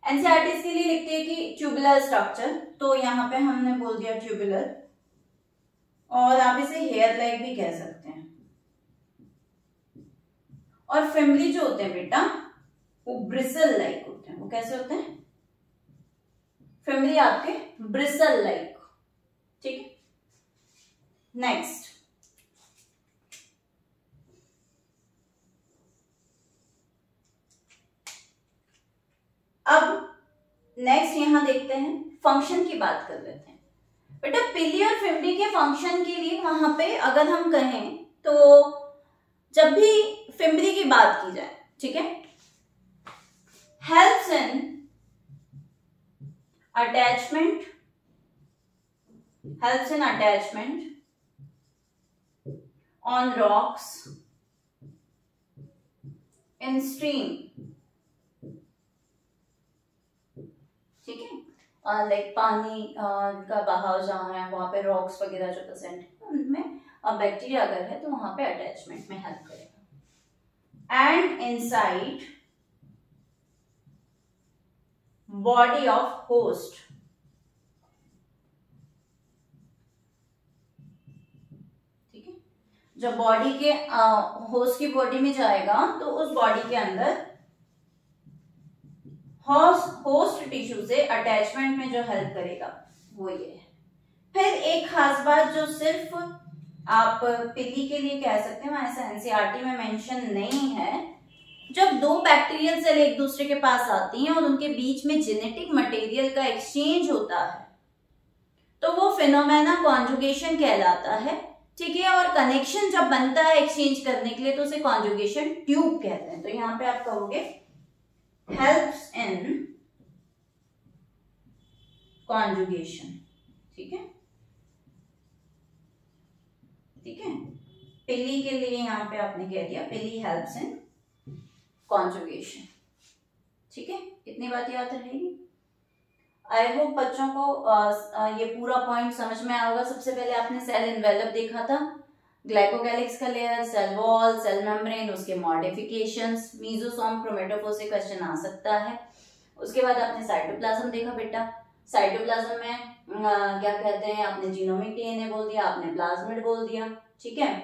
S1: एनसीईआरटी के लिए लिखते हैं कि ट्यूबुलर स्ट्रक्चर, तो यहाँ पे हमने बोल दिया ट्यूबुलर, और आप इसे हेयर लाइक भी कह सकते हैं। और फिमली जो होते हैं बेटा वो ब्रिसल लाइक होते हैं। वो कैसे होते हैं फिमली आपके ब्रिसल लाइक। ठीक है, नेक्स्ट यहां देखते हैं फंक्शन की बात कर लेते हैं। बेटा पिली और फिमली के फंक्शन के लिए वहां पे अगर हम कहें तो जब भी फिमली की बात की जाए, ठीक है, helps in attachment, on rocks, in stream, ठीक है, लाइक पानी का बहाव जहां है वहां पे रॉक्स वगैरह जो प्रेजेंट है उनमें बैक्टीरिया अगर है तो वहां पे अटैचमेंट में हेल्प करेगा। And inside body of host, जब बॉडी के होस्ट की बॉडी में जाएगा तो उस बॉडी के अंदर होस्ट टिश्यू से अटैचमेंट में जो हेल्प करेगा वो ये है। फिर एक खास बात जो सिर्फ आप पिली के लिए कह सकते हैं, ऐसा एनसीईआरटी में मेंशन नहीं है, जब दो बैक्टीरियल सेल एक दूसरे के पास आती हैं और उनके बीच में जेनेटिक मटेरियल का एक्सचेंज होता है तो वो फिनोमेना कॉन्जुगेशन कहलाता है। ठीक है, और कनेक्शन जब बनता है एक्सचेंज करने के लिए तो उसे कॉन्जुगेशन ट्यूब कहते हैं। तो यहां पे आप कहोगे हेल्प्स इन कॉन्जुगेशन। ठीक है, ठीक है, पिली के लिए यहां पे आपने कह दिया पिली हेल्प्स इन कॉन्जुगेशन। ठीक है, इतनी बात याद रहेगी। आई होप बच्चों को ये पूरा पॉइंट समझ में आया होगा। सबसे पहले आपने सेल एनवेलप देखा था, ग्लाइकोकैलिक्स का layer, cell wall, cell membrane, उसके मॉडिफिकेशंस, मीजोसोम, क्रोमेटोफोर से क्वेश्चन आ सकता है। उसके बाद आपने साइटोप्लाज्म देखा बेटा, साइटोप्लाज्म में क्या कहते हैं, आपने जीनोमिक डीएनए बोल दिया, आपने प्लाज्मिड बोल दिया। ठीक है,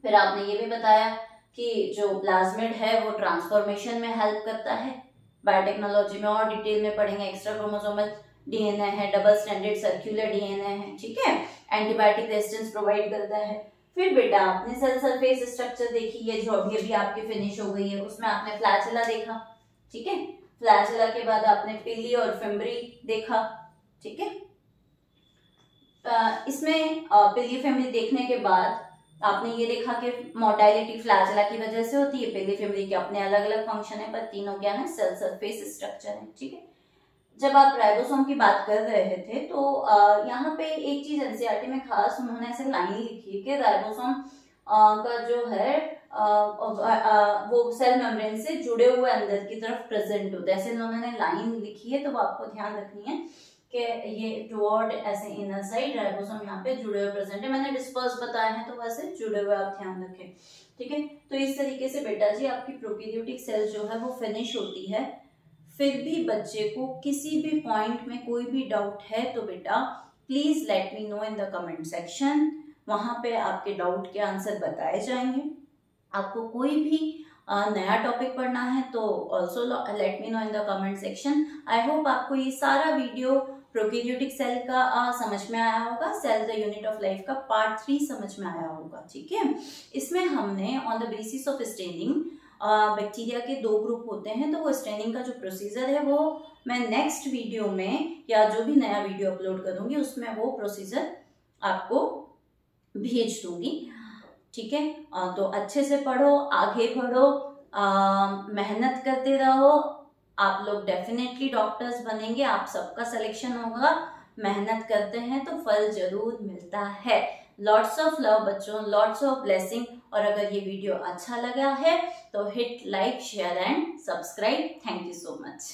S1: फिर आपने ये भी बताया कि जो प्लाज्मिड है वो ट्रांसफॉर्मेशन में हेल्प करता है। बायोटेक्नोलॉजी में और डिटेल में पढ़ेंगे। एक्स्ट्रा क्रोमोसोमल डीएनए है, डबल स्टैंडर्ड सर्कुलर डीएनए है। ठीक है, एंटीबायोटिक रेजिस्टेंस प्रोवाइड करता है। फिर बेटा आपने सेल सरफेस स्ट्रक्चर देखी है जो अभी अभी आपकी फिनिश हो गई है, उसमें आपने फ्लैचेला देखा। ठीक है, फ्लैचेला के बाद आपने पिली और फिम्बरी देखा। ठीक है, इसमें पिली फिम्बरी देखने के बाद आपने ये देखा कि मोटाइलिटी फ्लैचेला की वजह से होती है। पिली फिम्बरी के अपने अलग अलग फंक्शन है पर तीनों क्या है, सेल सरफेस स्ट्रक्चर है। ठीक है, जब आप राइबोसोम की बात कर रहे थे तो यहाँ पे एक चीज एनसीईआरटी में खास उन्होंने ऐसे लाइन लिखी है कि राइबोसोम का जो है वो सेल मेम्ब्रेन से जुड़े हुए अंदर की तरफ प्रेजेंट होता है, ऐसे उन्होंने लाइन लिखी है। तो वो आपको ध्यान रखनी है कि ये टुवर्ड ऐसे इनर साइड राइबोसोम यहाँ पे जुड़े हुए प्रेजेंट है। मैंने डिस्पर्स बताया है तो वैसे जुड़े हुए आप ध्यान रखें। ठीक है, तो इस तरीके से बेटा जी आपकी प्रोकैरियोटिक सेल जो है वो फिनिश होती है। फिर भी बच्चे को किसी भी पॉइंट में कोई भी डाउट है तो बेटा please let me know in the comment section, वहां पे आपके डाउट के आंसर बताए जाएंगे। आपको कोई भी नया टॉपिक पढ़ना है तो also let me know in the comment section. I hope आपको ये सारा वीडियो प्रोकैरियोटिक सेल का समझ में आया होगा, cell the unit of life का पार्ट 3 समझ में आया होगा। ठीक है, इसमें हमने on the basis of staining bacteria के 2 ग्रुप होते हैं, तो वो स्टेनिंग का जो प्रोसीजर है वो मैं नेक्स्ट वीडियो में या जो भी नया वीडियो अपलोड करूंगी उसमें वो प्रोसीजर आपको भेज दूंगी। ठीक है, तो अच्छे से पढ़ो, आगे बढ़ो, मेहनत करते रहो। आप लोग डेफिनेटली डॉक्टर्स बनेंगे, आप सबका सिलेक्शन होगा। मेहनत करते हैं तो फल जरूर मिलता है। लॉट्स ऑफ लव बच्चों, लॉट्स ऑफ ब्लेसिंग, और अगर ये वीडियो अच्छा लगा है तो hit like, share and subscribe. Thank you so much.